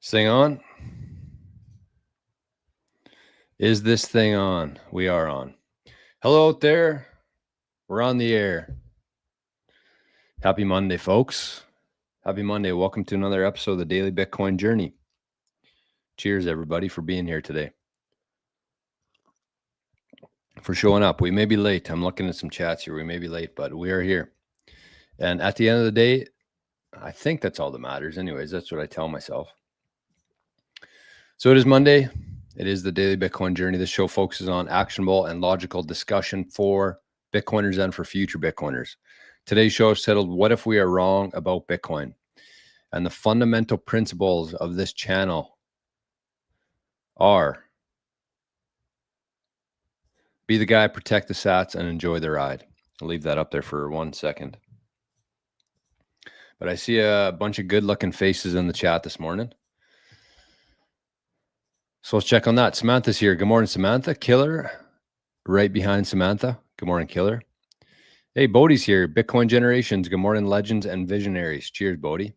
This thing on? Is this thing on? We are on. Hello out there. We're on the air. Happy Monday, folks. Happy Monday. Welcome to another episode of the Daily Bitcoin Journey. Cheers, everybody, for being here today. For showing up. We may be late. I'm looking at some chats here. We may be late, but we are here. And at the end of the day, I think that's all that matters. Anyways, that's what I tell myself. So it is Monday. It is the Daily Bitcoin Journey. This show focuses on actionable and logical discussion for Bitcoiners and for future Bitcoiners. Today's show is titled, What If We Are Wrong About Bitcoin? And the fundamental principles of this channel are be the guy, protect the sats, and enjoy the ride. I'll leave that up there for 1 second. But I see a bunch of good-looking faces in the chat this morning. So let's check on that. Samantha's here. Good morning, Samantha. Killer, right behind Samantha. Good morning, Killer. Hey, Bodie's here. Bitcoin Generations. Good morning, legends and visionaries. Cheers, Bodie.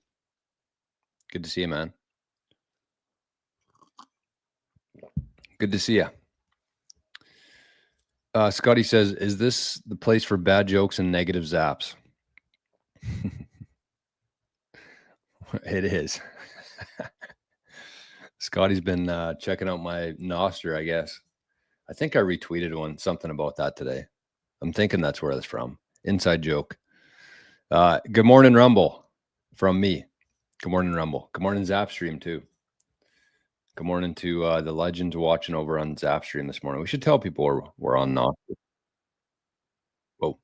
Good to see you, man. Good to see you. Scotty says, is this the place for bad jokes and negative zaps? It is. Scotty's been checking out my Nostr, I guess. I think I retweeted something about that today. I'm thinking that's where that's from. Inside joke. Good morning, Rumble, from me. Good morning, Rumble. Good morning, Zapstream, too. Good morning to the legends watching over on Zapstream this morning. We should tell people we're on Nostr. Whoa.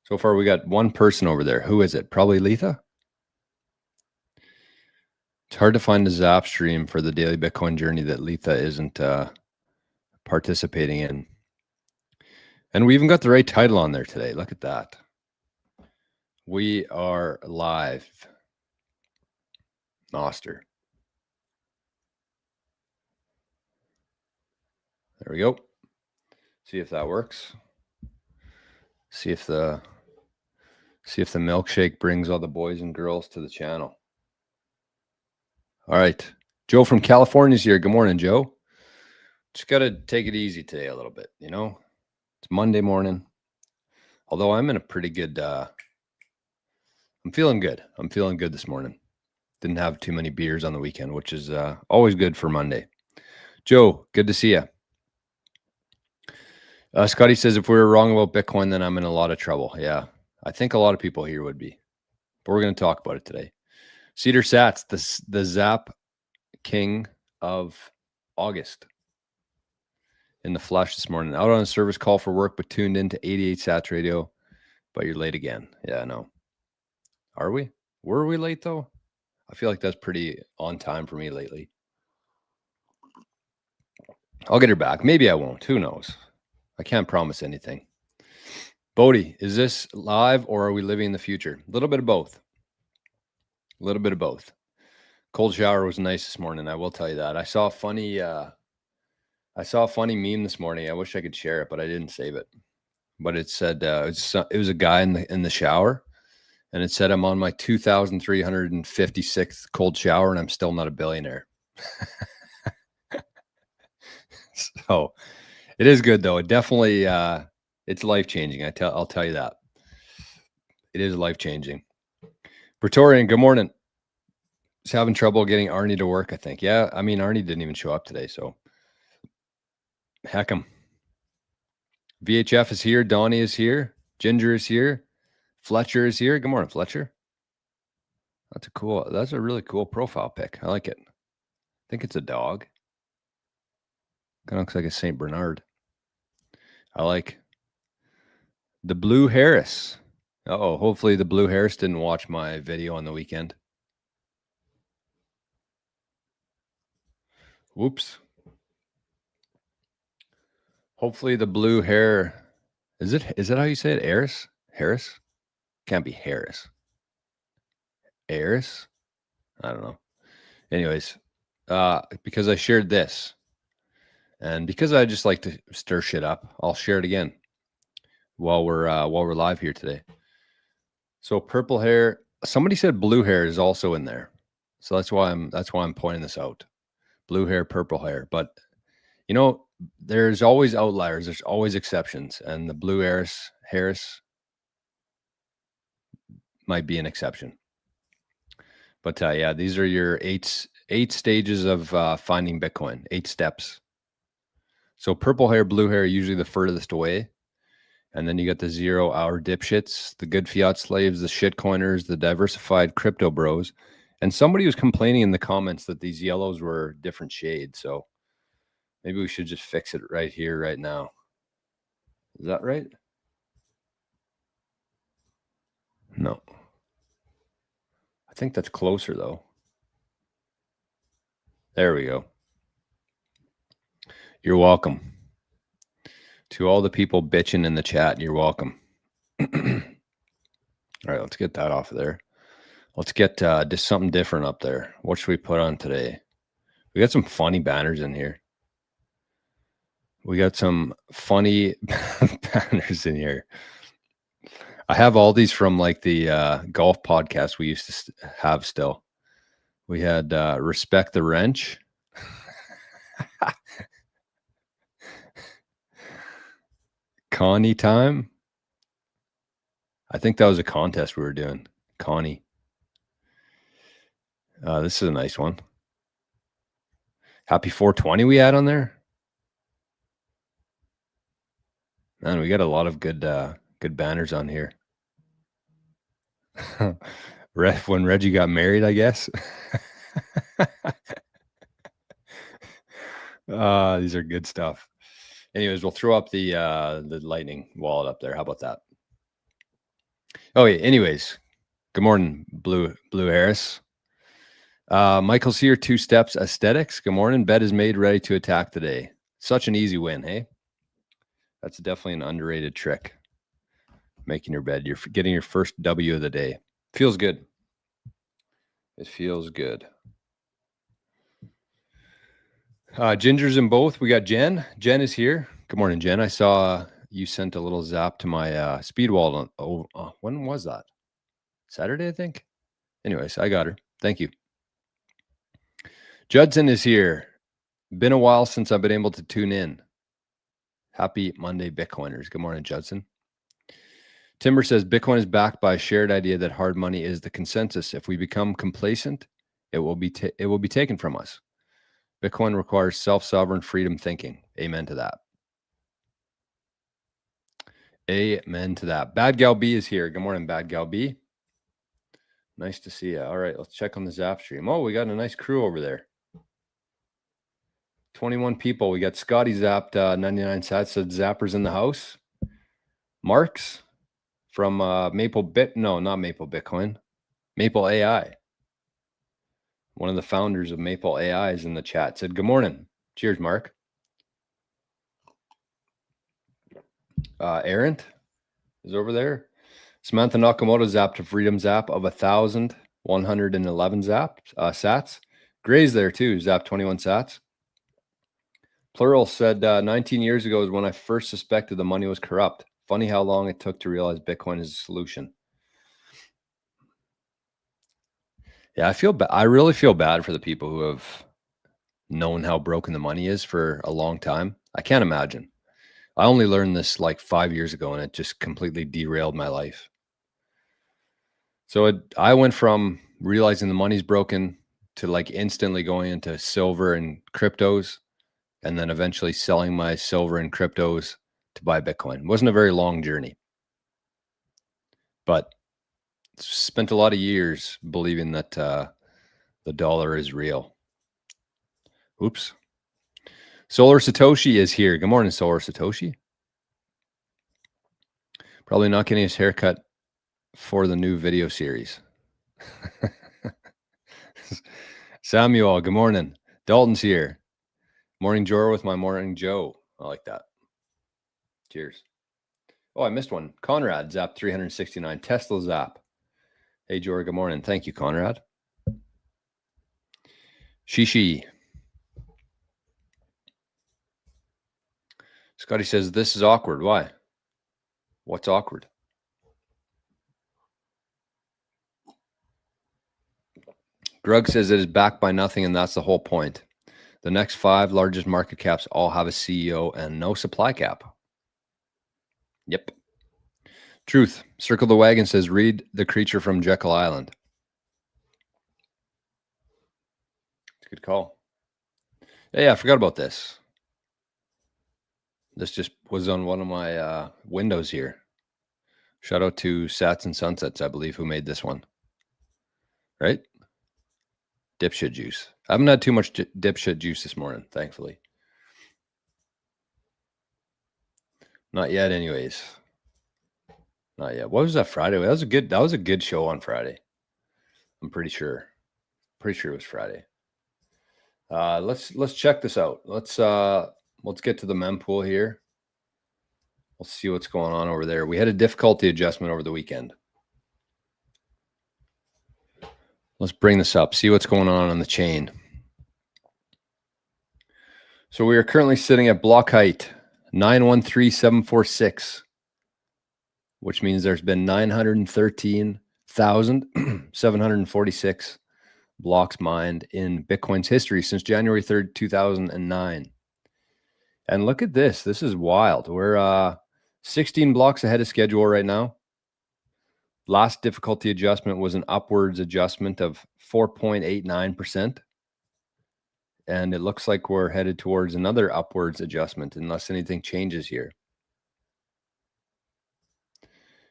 So far, we got one person over there. Who is it? Probably Letha? It's hard to find a Zapstream for the Daily Bitcoin Journey that Letha isn't participating in. And we even got the right title on there today. Look at that. We are live. Nostr. There we go. See if that works. See if the milkshake brings all the boys and girls to the channel. All right. Joe from California is here. Good morning, Joe. Just got to take it easy today a little bit, you know? It's Monday morning. Although I'm in a pretty good, I'm feeling good. I'm feeling good this morning. Didn't have too many beers on the weekend, which is always good for Monday. Joe, good to see you. Scotty says, if we were wrong about Bitcoin, then I'm in a lot of trouble. Yeah, I think a lot of people here would be. But we're going to talk about it today. Cedar Sats, the Zap King of August. In the flesh this morning. Out on a service call for work, but tuned into 88 Sats Radio. But you're late again. Yeah, I know. Are we? Were we late, though? I feel like that's pretty on time for me lately. I'll get her back. Maybe I won't. Who knows? I can't promise anything. Bodie, is this live or are we living in the future? A little bit of both. A little bit of both. Cold shower was nice this morning. I will tell you that. I saw a funny meme this morning. I wish I could share it, but I didn't save it. But it said it was a guy in the shower, and it said I'm on my 2,356th cold shower, and I'm still not a billionaire. So it is good though. It definitely it's life changing. I'll tell you that. It is life changing. Praetorian, good morning. He's having trouble getting Arnie to work, I think. Yeah, I mean Arnie didn't even show up today, so heck him. VHF is here. Donnie is here. Ginger is here. Fletcher is here. Good morning, Fletcher. That's a really cool profile pic. I like it. I think it's a dog. Kind of looks like a St. Bernard. I like the Blue Harris. Uh-oh, hopefully the Blue Harris didn't watch my video on the weekend. Whoops. Hopefully the blue hair. Is that how you say it? Harris? Harris? Can't be Harris. Harris? I don't know. Anyways, because I shared this, and because I just like to stir shit up, I'll share it again while we're live here today. So purple hair. Somebody said blue hair is also in there. So that's why I'm pointing this out. Blue hair, purple hair. But you know, there's always outliers. There's always exceptions, and the blue Harris might be an exception. But yeah, these are your eight stages of finding Bitcoin. 8 steps. So purple hair, blue hair, are usually the furthest away. And then you got the 0-hour dipshits, the good fiat slaves, the shitcoiners, the diversified crypto bros. And somebody was complaining in the comments that these yellows were different shades. So maybe we should just fix it right here, right now. Is that right? No. I think that's closer, though. There we go. You're welcome. To all the people bitching in the chat, you're welcome. All right, let's get that off of there. Let's get just something different up there. What should we put on today? We got some funny banners in here. We got some funny banners in here. I have all these from like the golf podcast we used to have still. We had Respect the Wrench. Connie time. I think that was a contest we were doing. Connie. This is a nice one. Happy 420 we had on there. Man, we got a lot of good banners on here. When Reggie got married, I guess. These are good stuff. Anyways, we'll throw up the lightning wallet up there. How about that? Oh yeah. Anyways, good morning, Blue Harris. Michael's here. 2 steps aesthetics. Good morning. Bed is made, ready to attack today. Such an easy win, hey? That's definitely an underrated trick. Making your bed. You're getting your first W of the day. Feels good. It feels good. Ginger's in both. We got Jen. Jen is here. Good morning, Jen. I saw you sent a little zap to my speed wallet. When was that? Saturday, I think. Anyways, I got her. Thank you. Judson is here. Been a while since I've been able to tune in. Happy Monday, Bitcoiners. Good morning, Judson. Timber says Bitcoin is backed by a shared idea that hard money is the consensus. If we become complacent, it will be taken from us. Bitcoin requires self-sovereign freedom thinking. Amen to that. Amen to that. Bad Gal B is here. Good morning, Bad Gal B. Nice to see you. All right, let's check on the Zap stream. Oh, we got a nice crew over there. 21 people. We got Scotty zapped 99 sats. Said Zappers in the house. Marks from not Maple Bitcoin. Maple AI. One of the founders of Maple AI is in the chat. Said, good morning. Cheers, Mark. Arendt is over there. Samantha Nakamoto zapped a freedom zap of 1,111 sats. Gray's there too, zapped 21 sats. Plural said 19 years ago is when I first suspected the money was corrupt. Funny how long it took to realize Bitcoin is a solution. Yeah, I really feel bad for the people who have known how broken the money is for a long time. I can't imagine. I only learned this like 5 years ago, and it just completely derailed my life. So I went from realizing the money's broken to like instantly going into silver and cryptos, and then eventually selling my silver and cryptos to buy Bitcoin. It wasn't a very long journey, but spent a lot of years believing that the dollar is real. Oops. Solar Satoshi is here. Good morning, Solar Satoshi. Probably not getting his haircut for the new video series. Samuel, good morning. Dalton's here. Morning Jor with my morning Joe. I like that. Cheers. Oh, I missed one. Conrad zapped 369. Tesla zap. Hey, Jor, good morning. Thank you, Conrad. Shishi. Scotty says, this is awkward. Why? What's awkward? Grug says it is backed by nothing, and that's the whole point. The next 5 largest market caps all have a CEO and no supply cap. Yep. Truth. Circle the Wagon says, read The Creature from Jekyll Island. It's a good call. Yeah, I forgot about this. This just was on one of my windows here. Shout out to Sats and Sunsets, I believe, who made this one. Right? Dipshit juice. I haven't had too much dipshit juice this morning, thankfully. Not yet, anyways. Not yet. What was that Friday? That was a good show on Friday. I'm pretty sure. Pretty sure it was Friday. Let's check this out. Let's get to the mempool here. We'll see what's going on over there. We had a difficulty adjustment over the weekend. Let's bring this up, see what's going on the chain. So we are currently sitting at block height 913,746, which means there's been 913,746 blocks mined in Bitcoin's history since January 3rd, 2009. And look at this. This is wild. We're 16 blocks ahead of schedule right now. Last difficulty adjustment was an upwards adjustment of 4.89%. And it looks like we're headed towards another upwards adjustment unless anything changes here.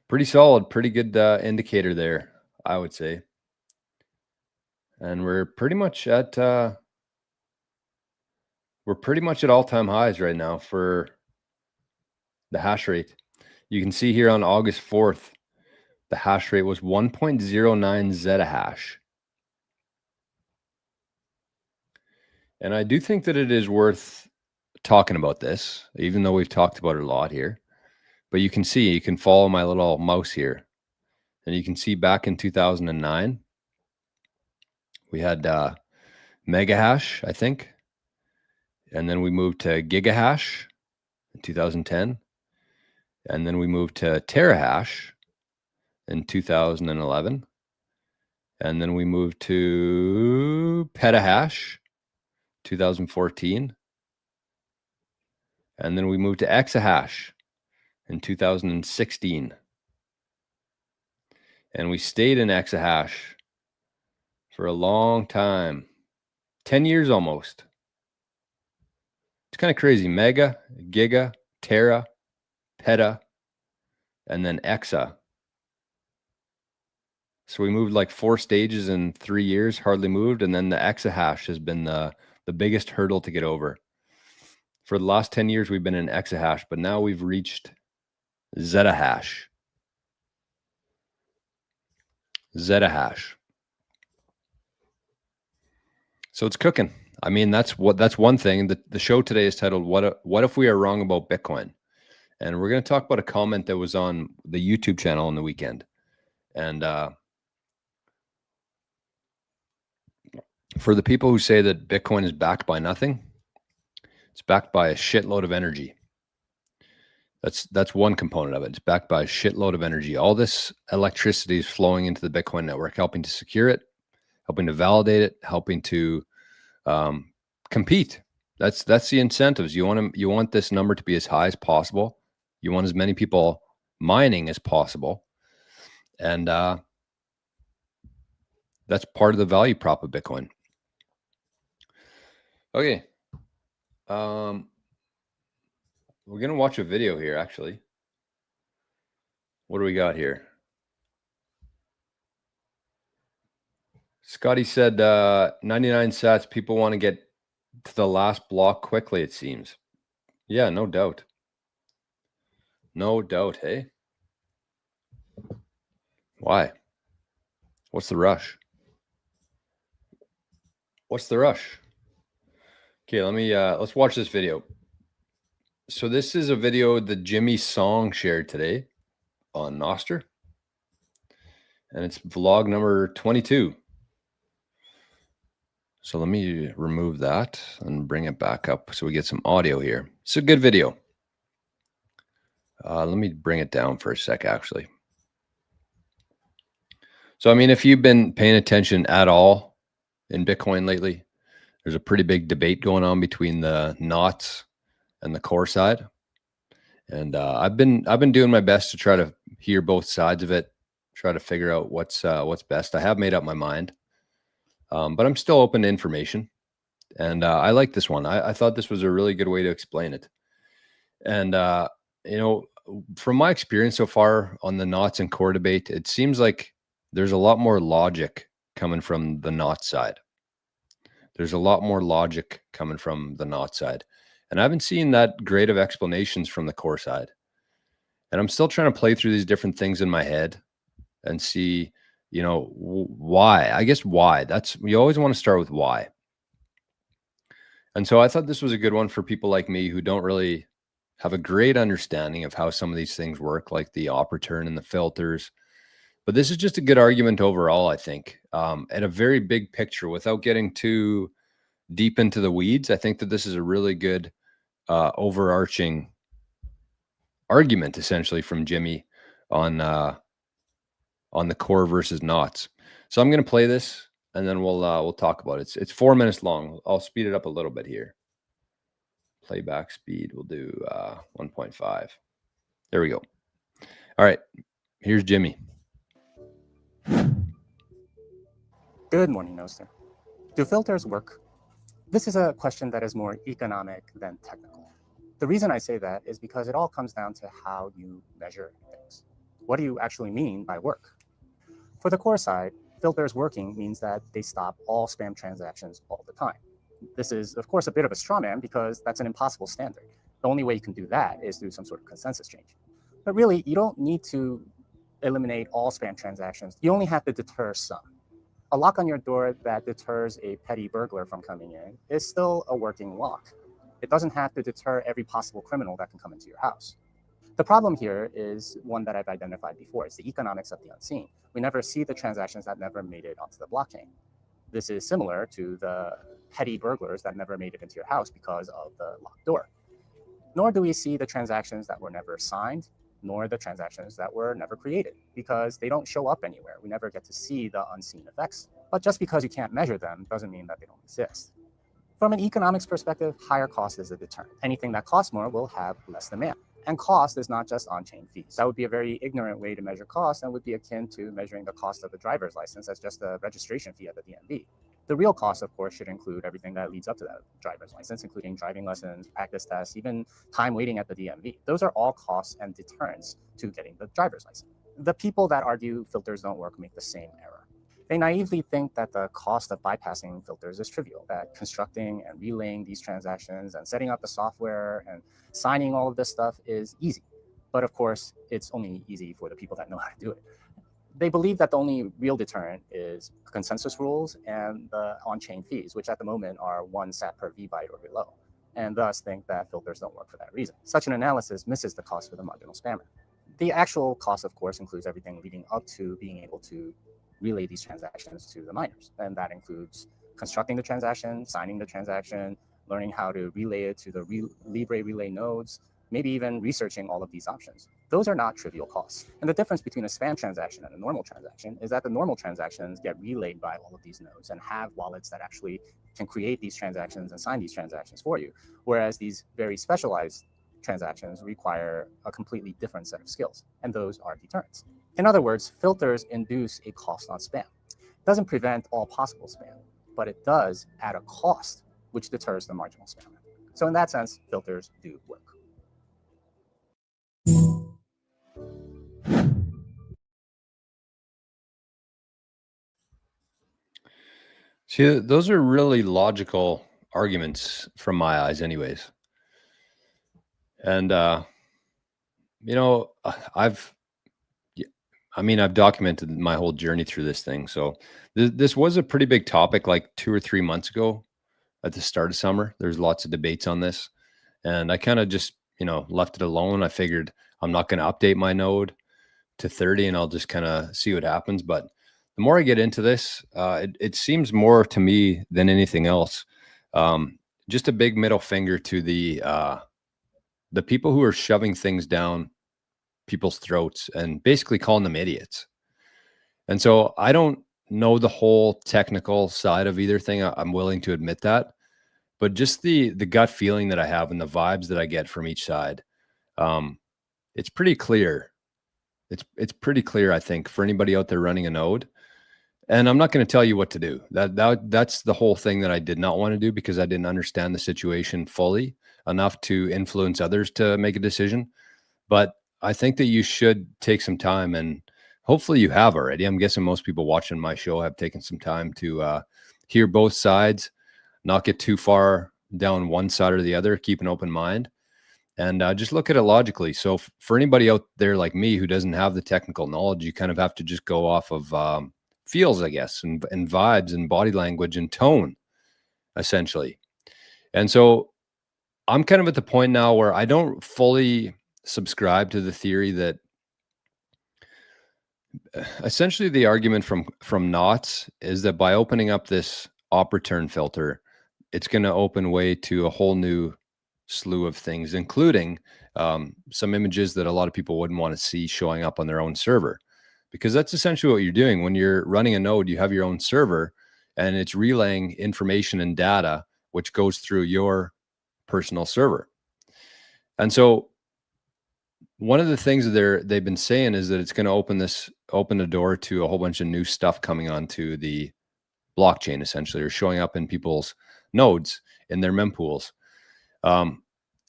Pretty solid, pretty good indicator there, I would say. And we're pretty much at all-time highs right now for the hash rate. You can see here on August 4th, the hash rate was 1.09 zettahash. And I do think that it is worth talking about this, even though we've talked about it a lot here. But you can see, you can follow my little mouse here. And you can see back in 2009, we had mega hash, I think. And then we moved to gigahash in 2010. And then we moved to terahash in 2011. And then we moved to petahash 2014. And then we moved to exahash in 2016. And we stayed in exahash for a long time, 10 years almost. It's kind of crazy. Mega, giga, tera, peta, and then exa. So we moved like 4 stages in 3 years, hardly moved. And then the exahash has been the biggest hurdle to get over. For the last 10 years, we've been in exahash, but now we've reached zettahash. Zettahash. So it's cooking. I mean, that's one thing. The show today is titled What If We Are Wrong About Bitcoin? And we're going to talk about a comment that was on the YouTube channel on the weekend. And for the people who say that Bitcoin is backed by nothing, it's backed by a shitload of energy. That's one component of it. It's backed by a shitload of energy. All this electricity is flowing into the Bitcoin network, helping to secure it, helping to validate it, helping to compete. That's the incentives. You want this number to be as high as possible. You want as many people mining as possible, and that's part of the value prop of Bitcoin. Okay. We're going to watch a video here, actually. What do we got here? Scotty said 99 sats. People want to get to the last block quickly, it seems. Yeah, no doubt. No doubt, hey? Why? What's the rush? What's the rush? Okay, let's watch this video. So this is a video that Jimmy Song shared today on Nostr. And it's vlog number 22. So let me remove that and bring it back up so we get some audio here. It's a good video. Let me bring it down for a sec, actually. So, I mean, if you've been paying attention at all in Bitcoin lately. There's a pretty big debate going on between the knots and the core side. And I've been doing my best to try to hear both sides of it, try to figure out what's best. I have made up my mind, but I'm still open to information. And I like this one. I thought this was a really good way to explain it. And you know, from my experience so far on the knots and core debate, it seems like there's a lot more logic coming from the knot side. There's a lot more logic coming from the knot side. And I haven't seen that great of explanations from the core side. And I'm still trying to play through these different things in my head and see, why. I guess why. That's, we always want to start with why. And so I thought this was a good one for people like me who don't really have a great understanding of how some of these things work, like the op return and the filters. But this is just a good argument overall, I think, at a very big picture without getting too deep into the weeds. I think that this is a really good overarching argument, essentially, from Jimmy on the core versus knots. So I'm going to play this, and then we'll talk about it. It's 4 minutes long. I'll speed it up a little bit here. Playback speed, we'll do 1.5. There we go. All right, here's Jimmy. Good morning, Noster. Do filters work? This is a question that is more economic than technical. The reason I say that is because it all comes down to how you measure things. What do you actually mean by work? For the core side, filters working means that they stop all spam transactions all the time. This is, of course, a bit of a straw man because that's an impossible standard. The only way you can do that is through some sort of consensus change. But really, you don't need to eliminate all spam transactions. You only have to deter some. A lock on your door that deters a petty burglar from coming in is still a working lock. It doesn't have to deter every possible criminal that can come into your house. The problem here is one that I've identified before. It's the economics of the unseen. We never see the transactions that never made it onto the blockchain. This is similar to the petty burglars that never made it into your house because of the locked door. Nor do we see the transactions that were never signed, nor the transactions that were never created, because they don't show up anywhere. We never get to see the unseen effects. But just because you can't measure them doesn't mean that they don't exist. From an economics perspective, higher cost is a deterrent. Anything that costs more will have less demand. And cost is not just on-chain fees. That would be a very ignorant way to measure cost and would be akin to measuring the cost of a driver's license as just a registration fee at the DMV. The real cost, of course, should include everything that leads up to that driver's license, including driving lessons, practice tests, even time waiting at the DMV. Those are all costs and deterrents to getting the driver's license. The people that argue filters don't work make the same error. They naively think that the cost of bypassing filters is trivial, that constructing and relaying these transactions and setting up the software and signing all of this stuff is easy. But of course, it's only easy for the people that know how to do it. They believe that the only real deterrent is consensus rules and the on-chain fees, which at the moment are 1 sat per vbyte or below, and thus think that filters don't work for that reason. Such an analysis misses the cost for the marginal spammer. The actual cost, of course, includes everything leading up to being able to relay these transactions to the miners. And that includes constructing the transaction, signing the transaction, learning how to relay it to the Libre relay nodes, maybe even researching all of these options. Those are not trivial costs. And the difference between a spam transaction and a normal transaction is that the normal transactions get relayed by all of these nodes and have wallets that actually can create these transactions and sign these transactions for you. Whereas these very specialized transactions require a completely different set of skills, and those are deterrents. In other words, filters induce a cost on spam. It doesn't prevent all possible spam, but it does add a cost, which deters the marginal spammer. So in that sense, filters do work. See, those are really logical arguments from my eyes, anyways. And I've documented my whole journey through this thing. So this was a pretty big topic like 2 or 3 months ago at the start of summer. There's lots of debates on this. And I kind of just, left it alone. I figured I'm not going to update my node to 30 and I'll just kind of see what happens. But the more I get into this, it seems more to me than anything else. Just a big middle finger to the people who are shoving things down people's throats and basically calling them idiots. And so I don't know the whole technical side of either thing. I'm willing to admit that, but just the gut feeling that I have and the vibes that I get from each side, it's pretty clear. It's pretty clear, I think, for anybody out there running a node. And I'm not going to tell you what to do. That's the whole thing that I did not want to do, because I didn't understand the situation fully enough to influence others to make a decision. But I think that you should take some time, and hopefully you have already. I'm guessing most people watching my show have taken some time to hear both sides, not get too far down one side or the other, keep an open mind, and just look at it logically. So for anybody out there like me who doesn't have the technical knowledge, you kind of have to just go off of feels, I guess, and vibes and body language and tone, essentially. And so I'm kind of at the point now where I don't fully subscribe to the theory that essentially the argument from knots is that by opening up this op return filter, it's going to open way to a whole new slew of things, including some images that a lot of people wouldn't want to see showing up on their own server. Because that's essentially what you're doing. When you're running a node, you have your own server, and it's relaying information and data, which goes through your personal server. And so one of the things that they've been saying is that it's going to open the door to a whole bunch of new stuff coming onto the blockchain, essentially, or showing up in people's nodes in their mempools.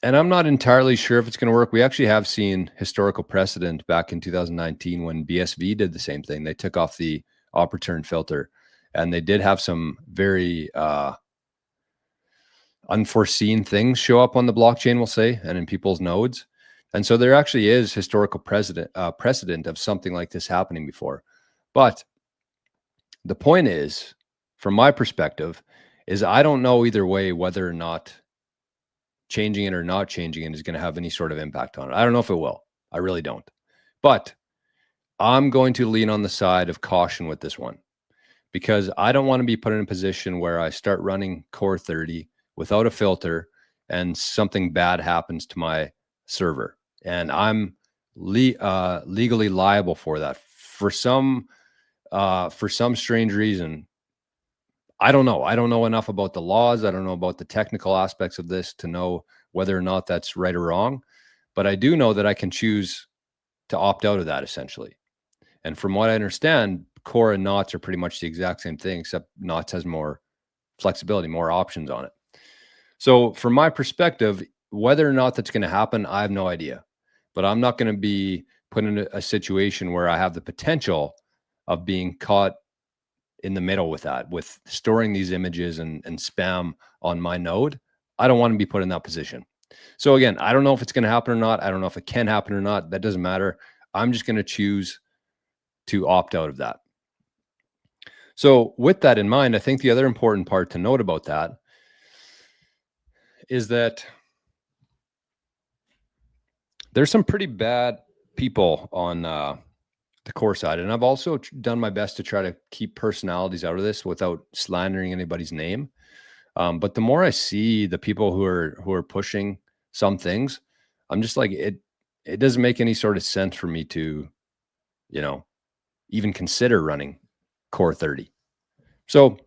And I'm not entirely sure if it's going to work. We actually have seen historical precedent back in 2019 when BSV did the same thing. They took off the op return filter, and they did have some very unforeseen things show up on the blockchain, we'll say, and in people's nodes. And so there actually is historical precedent of something like this happening before. But the point is, from my perspective, is I don't know either way whether or not changing it or not changing it is going to have any sort of impact on it. I don't know if it will. I really don't. But I'm going to lean on the side of caution with this one, because I don't want to be put in a position where I start running Core 30 without a filter and something bad happens to my server, and I'm legally liable for that for some strange reason. I don't know. I don't know enough about the laws. I don't know about the technical aspects of this to know whether or not that's right or wrong. But I do know that I can choose to opt out of that, essentially. And from what I understand, Core and Knots are pretty much the exact same thing, except Knots has more flexibility, more options on it. So from my perspective, whether or not that's going to happen, I have no idea. But I'm not going to be put in a situation where I have the potential of being caught in the middle with that, with storing these images and spam on my node. I don't want to be put in that position. So again, I don't know if it's going to happen or not. I don't know if it can happen or not. That doesn't matter. I'm just going to choose to opt out of that. So with that in mind, I think the other important part to note about that is that there's some pretty bad people on the Core side. And I've also done my best to try to keep personalities out of this without slandering anybody's name. But the more I see the people who are pushing some things, I'm just like, it doesn't make any sort of sense for me to, even consider running Core 30. So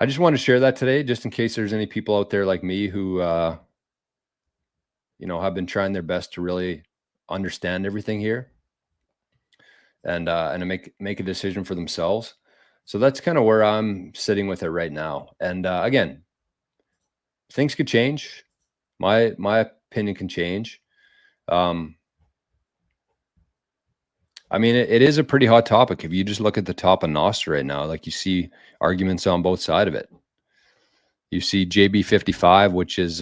I just want to share that today, just in case there's any people out there like me who, have been trying their best to really understand everything here and to make a decision for themselves. So that's kind of where I'm sitting with it right now. And again, things could change. My opinion can change. I mean, it is a pretty hot topic. If you just look at the top of Nostr right now, like you see arguments on both sides of it. You see JB55, which is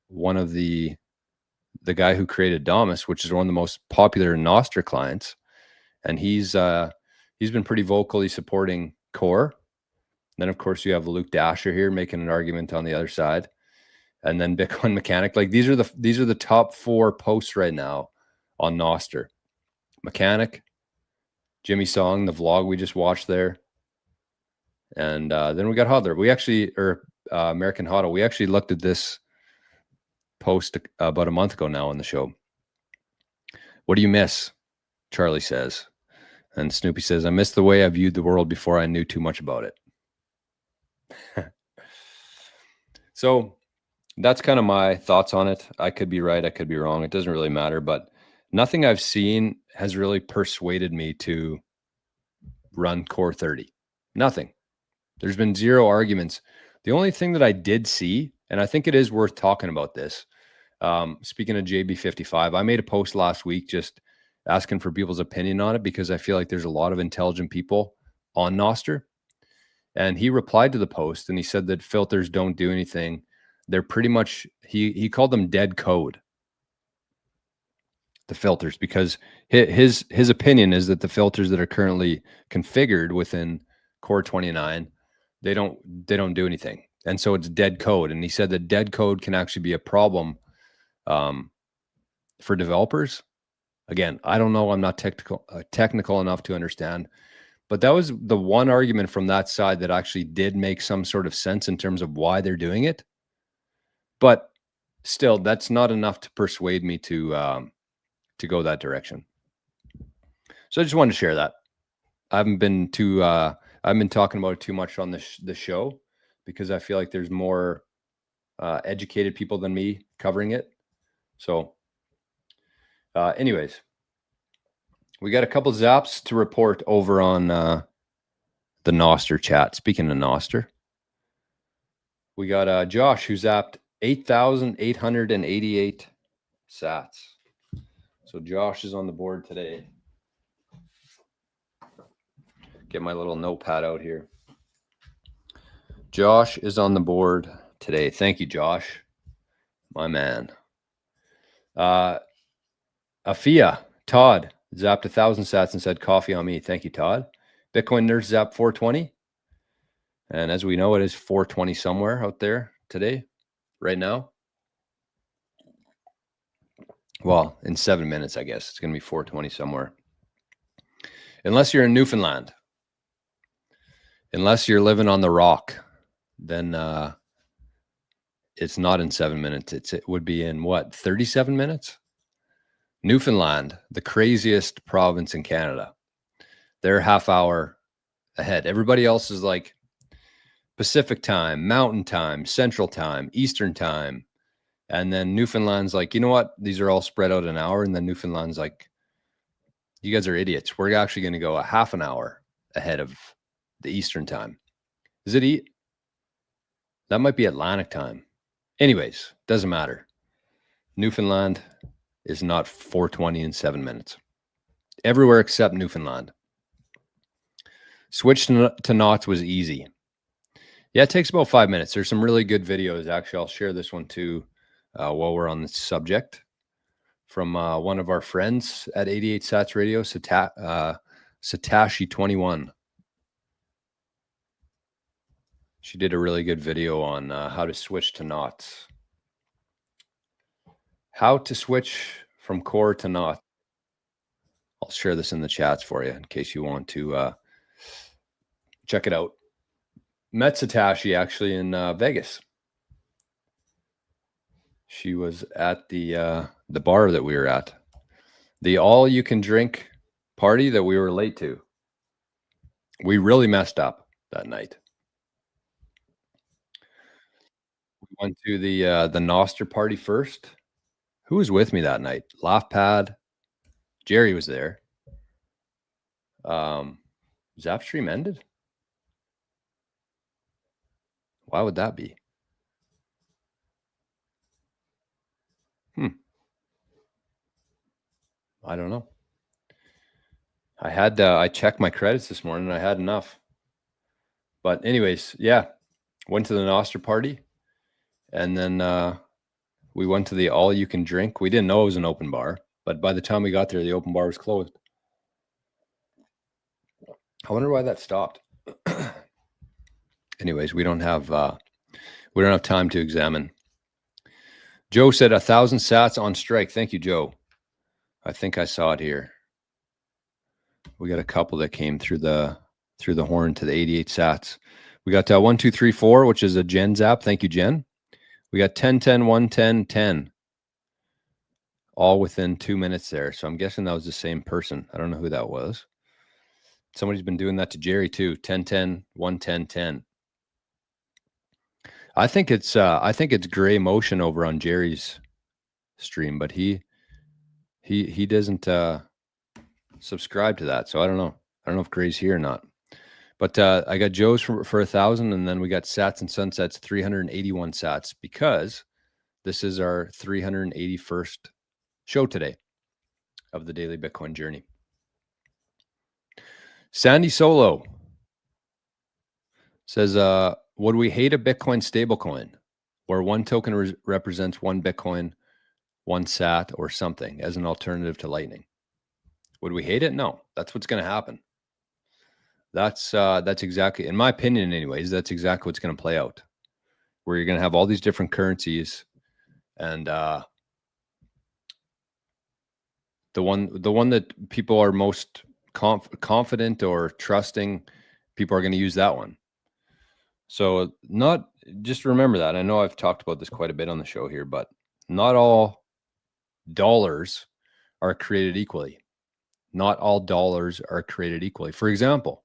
one of the guy who created Damus, which is one of the most popular Nostr clients. And he's been pretty vocally supporting Core. Then, of course, you have Luke Dasher here making an argument on the other side. And then Bitcoin Mechanic. Like these are the top 4 posts right now on Nostr. Mechanic, Jimmy Song, the vlog we just watched there. And then we got Hodler. American Hodl. We actually looked at this post about a month ago now on the show. What do you miss? Charlie says. And Snoopy says, I miss the way I viewed the world before I knew too much about it. So that's kind of my thoughts on it. I could be right. I could be wrong. It doesn't really matter. But nothing I've seen has really persuaded me to run Core 30. Nothing. There's been zero arguments. The only thing that I did see, and I think it is worth talking about this, speaking of JB55, I made a post last week just asking for people's opinion on it because I feel like there's a lot of intelligent people on Nostr. And he replied to the post and he said that filters don't do anything. They're pretty much, he called them dead code, the filters, because his opinion is that the filters that are currently configured within Core 29, they don't do anything. And so it's dead code. And he said that dead code can actually be a problem for developers. Again, I don't know. I'm not technical enough to understand. But that was the one argument from that side that actually did make some sort of sense in terms of why they're doing it. But still, that's not enough to persuade me to go that direction. So I just wanted to share that. I haven't been talking about it too much on the show because I feel like there's more educated people than me covering it. So anyways, we got a couple zaps to report over on the Nostr chat. Speaking of Nostr, we got Josh who zapped 8,888 sats. So Josh is on the board today. Get my little notepad out here. Josh is on the board today. Thank you, Josh. My man. Afia, Todd, zapped 1,000 sats and said coffee on me. Thank you, Todd. Bitcoin Nurse zapped 420. And as we know, it is 420 somewhere out there today, right now. Well, in 7 minutes, I guess. It's going to be 420 somewhere. Unless you're in Newfoundland. Unless you're living on the rock, then it's not in 7 minutes. It would be in what, 37 minutes? Newfoundland, the craziest province in Canada. They're half hour ahead. Everybody else is like Pacific time, Mountain time, Central time, Eastern time. And then Newfoundland's like, you know what? These are all spread out an hour. And then Newfoundland's like, you guys are idiots. We're actually going to go a half an hour ahead of the Eastern time. Is it that might be Atlantic time. Anyways, doesn't matter. Newfoundland is not 420 in 7 minutes. Everywhere except Newfoundland. Switch to knots was easy. Yeah, it takes about 5 minutes. There's some really good videos. Actually, I'll share this one too while we're on the subject from one of our friends at 88 Sats Radio, Satashi21. She did a really good video on how to switch to knots. How to switch from core to knots. I'll share this in the chats for you in case you want to check it out. Met Satashi actually in Vegas. She was at the bar that we were at. The all-you-can-drink party that we were late to. We really messed up that night. We went to the Nostr party first. Who was with me that night? Laughpad. Jerry was there. Zapstream ended? Why would that be? I don't know. I checked my credits this morning and I had enough. But anyways, yeah, went to the Nostr party and then we went to the all you can drink. We didn't know it was an open bar, but by the time we got there, the open bar was closed. I wonder why that stopped. Anyways, we don't have time to examine. Joe said 1,000 sats on strike. Thank you, Joe. I think I saw it here. We got a couple that came through the horn to the 88 sats. We got 1, 2, 3, 4, which is a Jen zap. Thank you, Jen. We got 10, 10, 1, 10, 10. All within 2 minutes there. So I'm guessing that was the same person. I don't know who that was. Somebody's been doing that to Jerry too. 10-10, 1-10-10. I think it's gray motion over on Jerry's stream, but he doesn't subscribe to that. So I don't know. I don't know if Gray's here or not. But I got Joe's for 1,000, and then we got Sats and Sunsets 381 Sats because this is our 381st show today of the Daily Bitcoin Journey. Sandy Solo says, would we hate a Bitcoin stablecoin where one token represents one Bitcoin, one Sat, or something as an alternative to Lightning? Would we hate it? No, that's what's going to happen. That's exactly, in my opinion anyways, that's exactly what's going to play out, where you're going to have all these different currencies, and the one that people are most confident or trusting, people are going to use that one. So not just remember that. I know I've talked about this quite a bit on the show here, but not all dollars are created equally. Not all dollars are created equally. For example,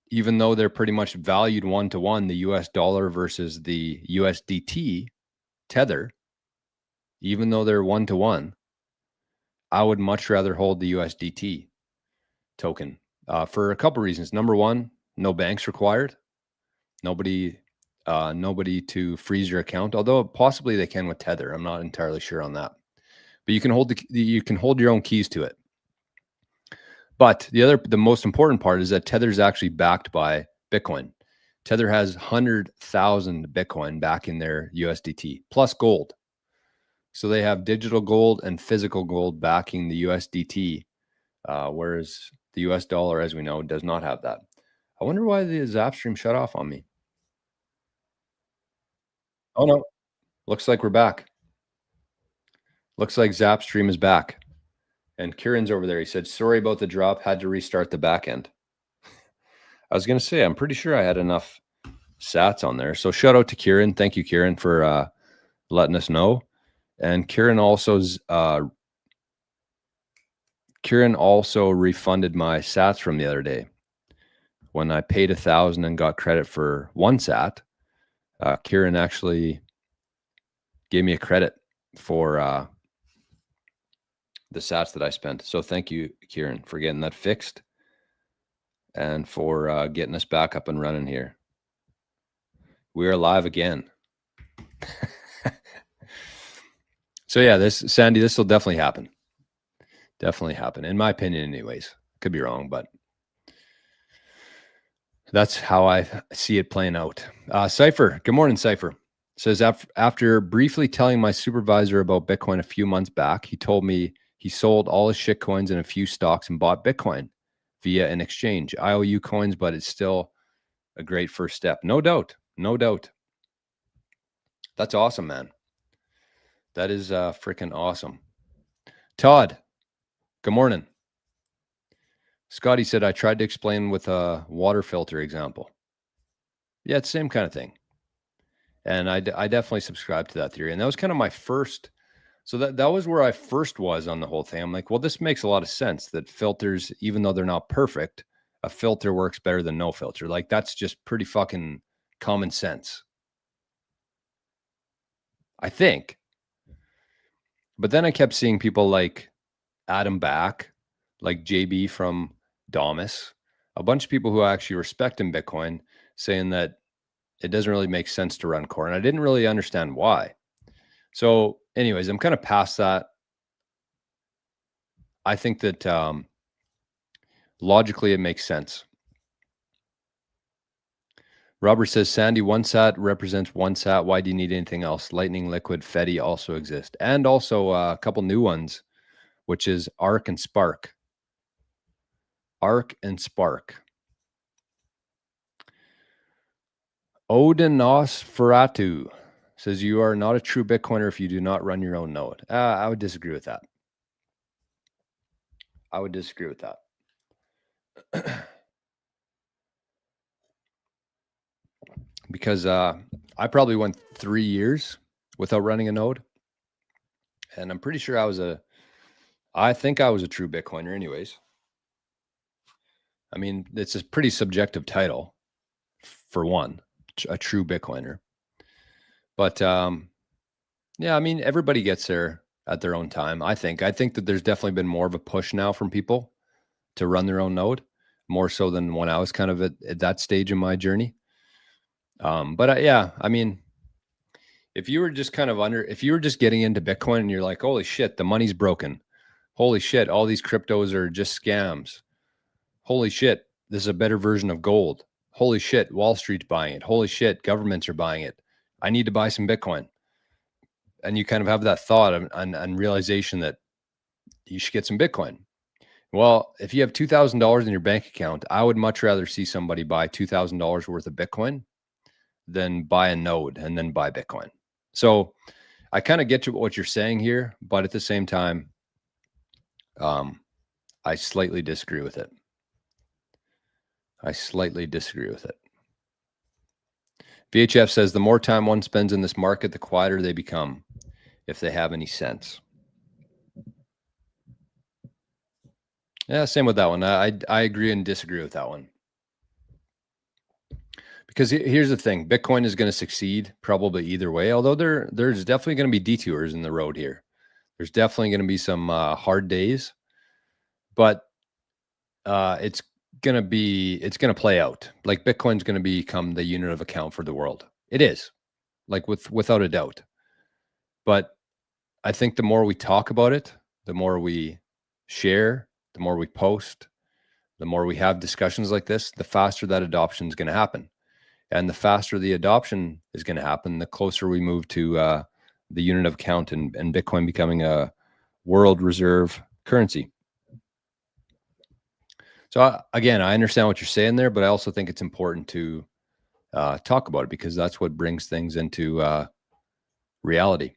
even though they're pretty much valued one-to-one, the US dollar versus the USDT tether, even though they're one-to-one, I would much rather hold the USDT token for a couple reasons. Number one, no banks required. Nobody to freeze your account, although possibly they can with Tether. I'm not entirely sure on that. But you can hold your own keys to it. But the most important part is that Tether is actually backed by Bitcoin. Tether has 100,000 Bitcoin backing their USDT plus gold. So they have digital gold and physical gold backing the USDT, whereas the US dollar, as we know, does not have that. I wonder why the Zap stream shut off on me. Oh no, looks like we're back. Looks like Zap stream is back. And Kieran's over there. He said, sorry about the drop. Had to restart the back end. I was going to say, I'm pretty sure I had enough sats on there. So shout out to Kieran. Thank you, Kieran, for letting us know. And Kieran also refunded my sats from the other day. When I paid 1,000 and got credit for one sat, Kieran actually gave me a credit for the sats that I spent. So thank you, Kieran, for getting that fixed and for getting us back up and running here. We are live again. So yeah, Sandy, this will definitely happen. Definitely happen, in my opinion anyways. Could be wrong, but that's how I see it playing out. Cypher, good morning, Cypher. Says, after briefly telling my supervisor about Bitcoin a few months back, he told me he sold all his shit coins and a few stocks and bought Bitcoin via an exchange. I owe you coins, but it's still a great first step. No doubt. No doubt. That's awesome, man. That is freaking awesome. Todd, good morning. Scotty said, I tried to explain with a water filter example. Yeah, it's the same kind of thing. And I definitely subscribe to that theory. And that was kind of my first. So that was where I first was on the whole thing. I'm like, well, this makes a lot of sense that filters, even though they're not perfect, a filter works better than no filter. Like, that's just pretty fucking common sense, I think. But then I kept seeing people like Adam Back, like JB from Damas, a bunch of people who I actually respect in Bitcoin, saying that it doesn't really make sense to run core. And I didn't really understand why. So anyways, I'm kind of past that. I think that logically it makes sense. Robert says, Sandy, one sat represents one sat. Why do you need anything else? Lightning, Liquid, Fetty also exist. And also a couple new ones, which is Arc and Spark. Arc and Spark. Odinosferatu says, you are not a true Bitcoiner if you do not run your own node. I would disagree with that. I would disagree with that. Because I probably went 3 years without running a node. And I'm pretty sure I think I was a true Bitcoiner anyways. I mean, it's a pretty subjective title for one, a true Bitcoiner. But yeah, I mean, everybody gets there at their own time. I think that there's definitely been more of a push now from people to run their own node, more so than when I was kind of at that stage in my journey. But yeah, I mean, if you were just if you were just getting into Bitcoin and you're like, holy shit, the money's broken. Holy shit, all these cryptos are just scams. Holy shit, this is a better version of gold. Holy shit, Wall Street's buying it. Holy shit, governments are buying it. I need to buy some Bitcoin. And you kind of have that thought and realization that you should get some Bitcoin. Well, if you have $2,000 in your bank account, I would much rather see somebody buy $2,000 worth of Bitcoin than buy a node and then buy Bitcoin. So I kind of get to what you're saying here, but at the same time, I slightly disagree with it. VHF says the more time one spends in this market, the quieter they become, if they have any sense. Yeah, same with that one. I agree and disagree with that one. Because here's the thing, Bitcoin is going to succeed probably either way, although there's definitely going to be detours in the road here. There's definitely going to be some hard days, but it's going to play out. Like Bitcoin's going to become the unit of account for the world. It is, like without a doubt. But I think the more we talk about it, the more we share, the more we post, the more we have discussions like this, the faster that adoption is going to happen. And the faster the adoption is going to happen, the closer we move to the unit of account and Bitcoin becoming a world reserve currency. So again, I understand what you're saying there, but I also think it's important to talk about it because that's what brings things into reality.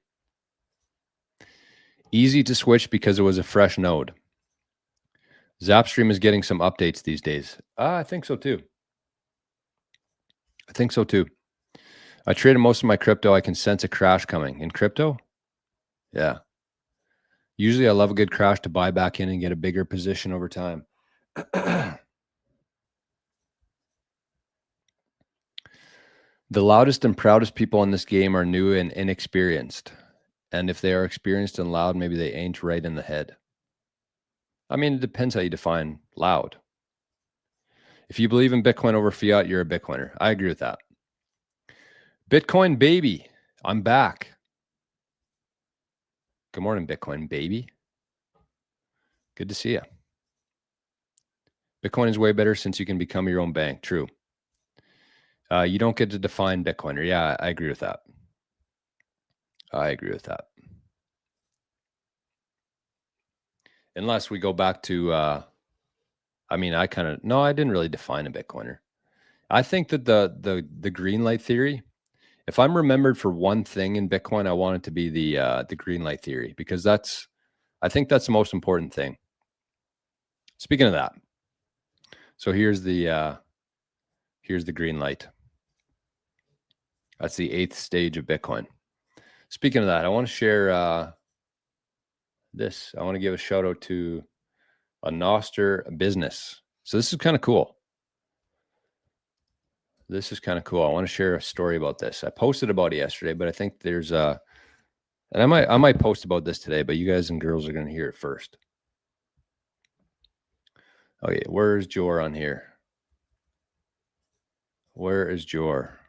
Easy to switch because it was a fresh node. Zapstream is getting some updates these days. I think so too. I traded most of my crypto. I can sense a crash coming. In crypto? Yeah. Usually I love a good crash to buy back in and get a bigger position over time. The loudest and proudest people in this game are new and inexperienced. And if they are experienced and loud, maybe they ain't right in the head. I mean, it depends how you define loud. If you believe in Bitcoin over fiat, you're a Bitcoiner. I agree with that. Bitcoin baby, I'm back. Good morning, Bitcoin baby. Good to see you. Bitcoin is way better since you can become your own bank. True. You don't get to define Bitcoiner. Yeah, I agree with that. Unless we go back to, I didn't really define a Bitcoiner. I think that the green light theory, if I'm remembered for one thing in Bitcoin, I want it to be the green light theory, because I think that's the most important thing. Speaking of that, so here's the green light. That's the 8th stage of Bitcoin. Speaking of that, I want to share this. I want to give a shout out to a Noster business. So this is kind of cool. I want to share a story about this. I posted about it yesterday, but I think there's and I might post about this today, but you guys and girls are going to hear it first. Okay, where's Jor on here? Where is Jor?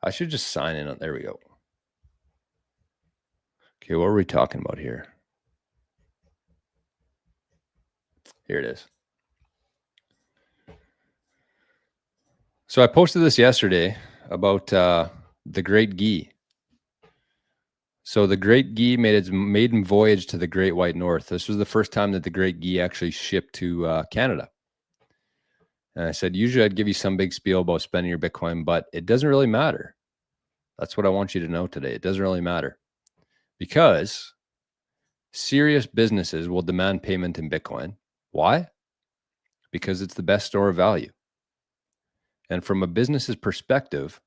I should just sign in on. There we go. Okay, what are we talking about here? Here it is. So I posted this yesterday about the Great Ghee. So the Great Ghee made its maiden voyage to the Great White North. This was the first time that the Great Ghee actually shipped to Canada. And I said, usually I'd give you some big spiel about spending your Bitcoin, but it doesn't really matter. That's what I want you to know today. It doesn't really matter, because serious businesses will demand payment in Bitcoin. Why? Because it's the best store of value. And from a business's perspective,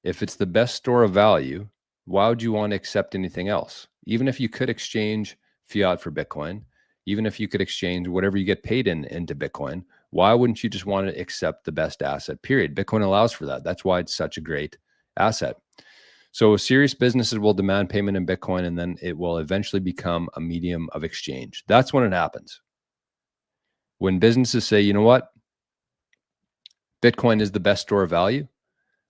if it's the best store of value, why would you want to accept anything else? Even if you could exchange fiat for Bitcoin, even if you could exchange whatever you get paid into Bitcoin, Why wouldn't you just want to accept the best asset, period? Bitcoin allows for that. That's why it's such a great asset. So serious businesses will demand payment in Bitcoin, and then it will eventually become a medium of exchange. That's when it happens. When businesses say, you know what, Bitcoin is the best store of value.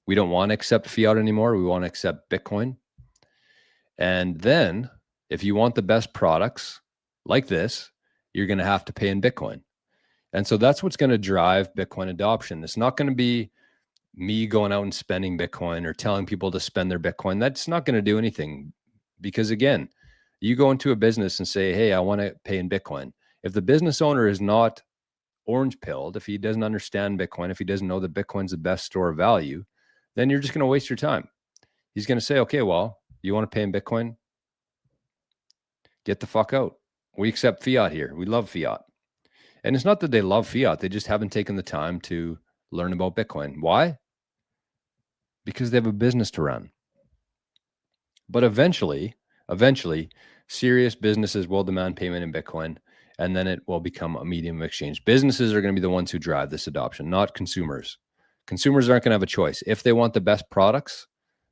We don't want to accept fiat anymore. We want to accept Bitcoin. And then if you want the best products like this, you're going to have to pay in Bitcoin. And so that's what's going to drive Bitcoin adoption. It's not going to be me going out and spending Bitcoin or telling people to spend their Bitcoin. That's not going to do anything, because again, you go into a business and say, hey, I want to pay in Bitcoin. If the business owner is not orange pilled, if he doesn't understand Bitcoin, if he doesn't know that Bitcoin's the best store of value, then you're just going to waste your time. He's going to say, okay, well, you want to pay in Bitcoin? Get the fuck out. We accept fiat here. We love fiat. And it's not that they love fiat. They just haven't taken the time to learn about Bitcoin. Why? Because they have a business to run. But eventually, serious businesses will demand payment in Bitcoin, and then it will become a medium of exchange. Businesses are going to be the ones who drive this adoption, not consumers. Consumers aren't going to have a choice. If they want the best products,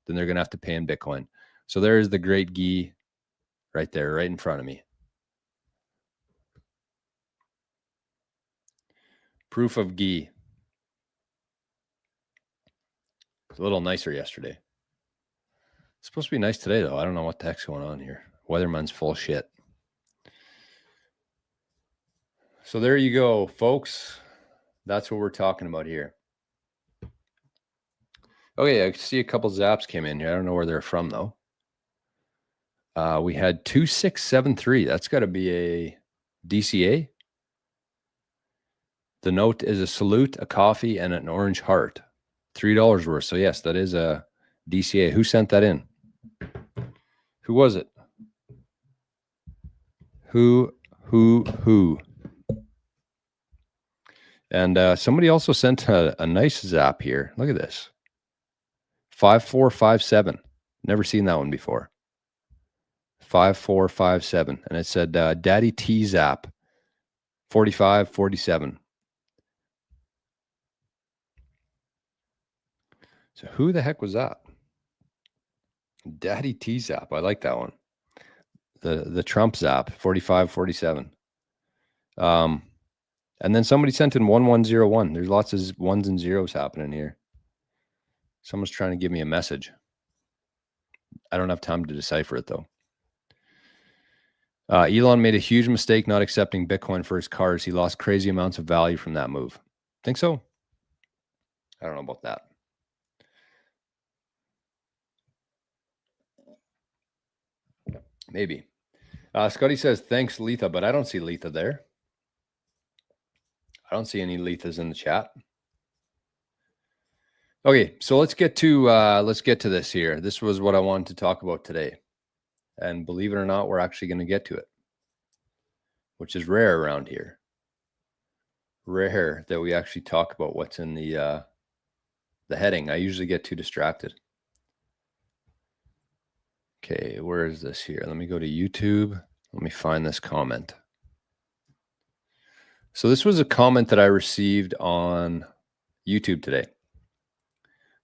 then they're going to have to pay in Bitcoin. So there is the great Guy right there, right in front of me. Proof of Guy. It's a little nicer yesterday. It's supposed to be nice today, though. I don't know what the heck's going on here. Weatherman's full shit. So there you go, folks. That's what we're talking about here. Okay, I see a couple zaps came in here. I don't know where they're from, though. We had 2673. That's got to be a DCA. The note is a salute, a coffee, and an orange heart. $3 worth. So yes, that is a DCA. Who sent that in? Who was it? Who? And somebody also sent a nice zap here. Look at this. 5457. Never seen that one before. 5457. And it said Daddy T Zap 4547. So who the heck was that? Daddy T Zap. I like that one. The Trump Zap 4547. And then somebody sent in 1101. There's lots of ones and zeros happening here. Someone's trying to give me a message. I don't have time to decipher it, though. Elon made a huge mistake not accepting Bitcoin for his cars. He lost crazy amounts of value from that move. Think so? I don't know about that. Maybe. Scotty says, thanks, Letha, but I don't see Letha there. I don't see any Lethas in the chat. Okay, so let's get to this here. This was what I wanted to talk about today. And believe it or not, we're actually going to get to it, which is rare around here. Rare that we actually talk about what's in the heading. I usually get too distracted. Okay, where is this here? Let me go to YouTube. Let me find this comment. So this was a comment that I received on YouTube today.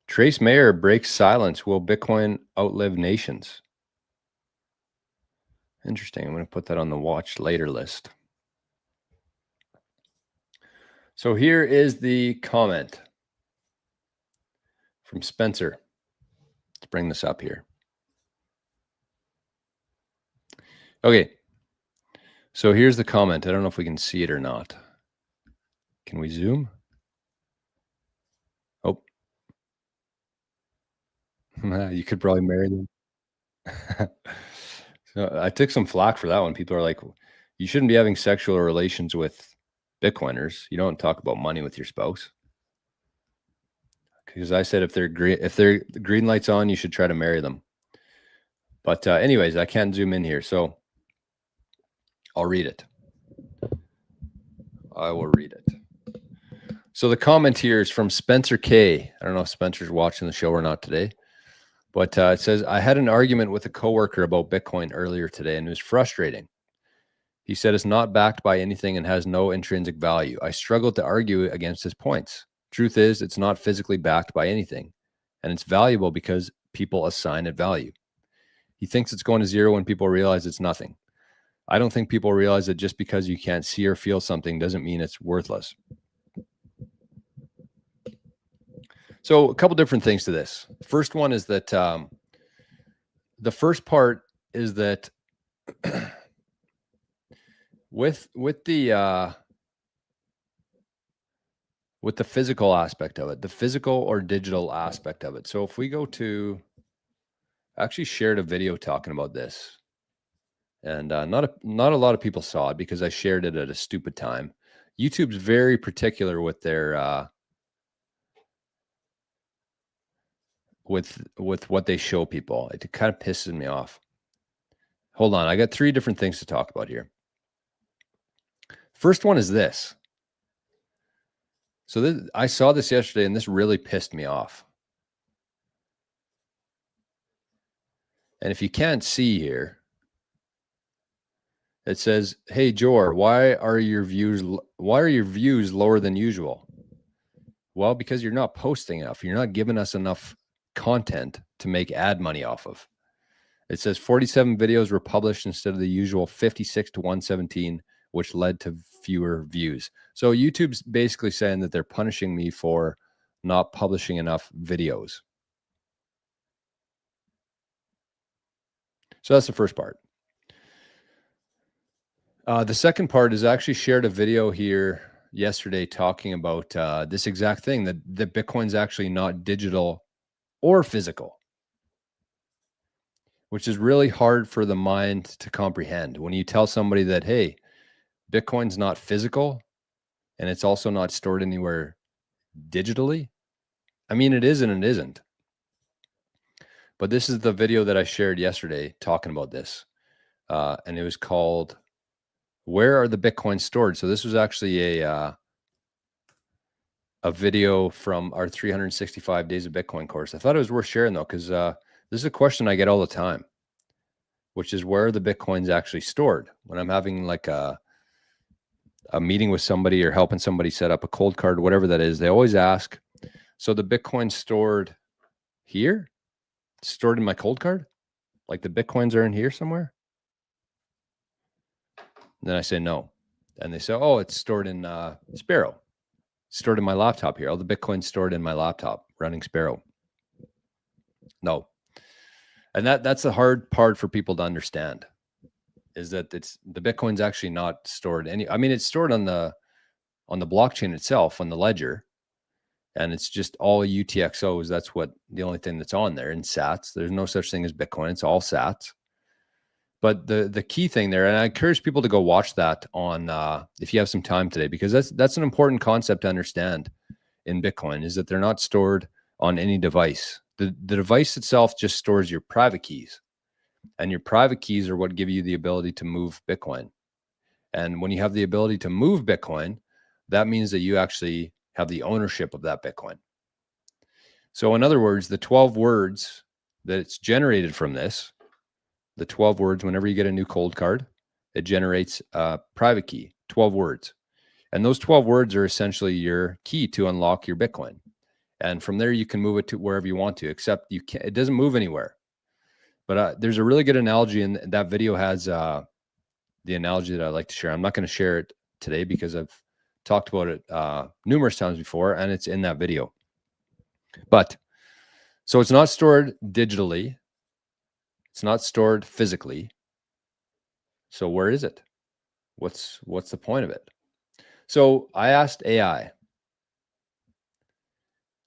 Trace Mayer breaks silence. Will Bitcoin outlive nations? Interesting. I'm going to put that on the watch later list. So here is the comment from Spencer. Let's bring this up here. Okay. So here's the comment. I don't know if we can see it or not. Can we zoom? Oh. You could probably marry them. So I took some flack for that one. People are like, you shouldn't be having sexual relations with Bitcoiners. You don't talk about money with your spouse. Because I said if they're green lights on, you should try to marry them. But anyways, I can't zoom in here, so I'll read it. I will read it. So the comment here is from Spencer K. I don't know if Spencer's watching the show or not today, but it says, I had an argument with a coworker about Bitcoin earlier today, and it was frustrating. He said it's not backed by anything and has no intrinsic value. I struggled to argue against his points. Truth is, it's not physically backed by anything, and it's valuable because people assign it value. He thinks it's going to zero when people realize it's nothing. I don't think people realize that just because you can't see or feel something doesn't mean it's worthless. So a couple different things to this. First one is that the first part is that with the physical aspect of it, the physical or digital aspect of it. So if we go to, I actually shared a video talking about this, and not a lot of people saw it because I shared it at a stupid time. YouTube's very particular with their with what they show people. It kind of pisses me off. Hold on, I got 3 different things to talk about here. First one is this. So I saw this yesterday, and this really pissed me off. And if you can't see here, it says, "Hey Jor, why are your views lower than usual?" Well, because you're not posting enough. You're not giving us enough content to make ad money off of. It says 47 videos were published instead of the usual 56 to 117, which led to fewer views. So YouTube's basically saying that they're punishing me for not publishing enough videos. So that's the first part. The second part is I actually shared a video here yesterday talking about this exact thing, that Bitcoin's actually not digital or physical, which is really hard for the mind to comprehend. When you tell somebody that, hey, Bitcoin's not physical and it's also not stored anywhere digitally. I mean, it is and it isn't. But this is the video that I shared yesterday talking about this. And it was called, "Where are the Bitcoins stored?" So this was actually a video from our 365 Days of Bitcoin course. I thought it was worth sharing though, because this is a question I get all the time, which is, where are the Bitcoins actually stored? When I'm having like a meeting with somebody or helping somebody set up a cold card, whatever that is, they always ask, so the Bitcoin stored here? Stored in my cold card? Like the Bitcoins are in here somewhere? And then I say no. And they say, oh, it's stored in Sparrow. Stored in my laptop here. All the Bitcoin's stored in my laptop running Sparrow. No. And that's the hard part for people to understand, is that it's the Bitcoin's actually not stored I mean, it's stored on the blockchain itself, on the ledger, and it's just all UTXOs. That's what the only thing that's on there, in sats. There's no such thing as Bitcoin. It's all sats. But the key thing there, and I encourage people to go watch that on if you have some time today, because that's an important concept to understand in Bitcoin, is that they're not stored on any device. The device itself just stores your private keys, and your private keys are what give you the ability to move Bitcoin. And when you have the ability to move Bitcoin, that means that you actually have the ownership of that Bitcoin. So in other words, the 12 words that it's generated from this, the 12 words, whenever you get a new cold card, it generates a private key, 12 words. And those 12 words are essentially your key to unlock your Bitcoin. And from there, you can move it to wherever you want to, except it doesn't move anywhere. But there's a really good analogy, and that video has the analogy that I like to share. I'm not going to share it today because I've talked about it numerous times before, and it's in that video. But so it's not stored digitally. It's not stored physically. So where is it? What's the point of it? So I asked AI.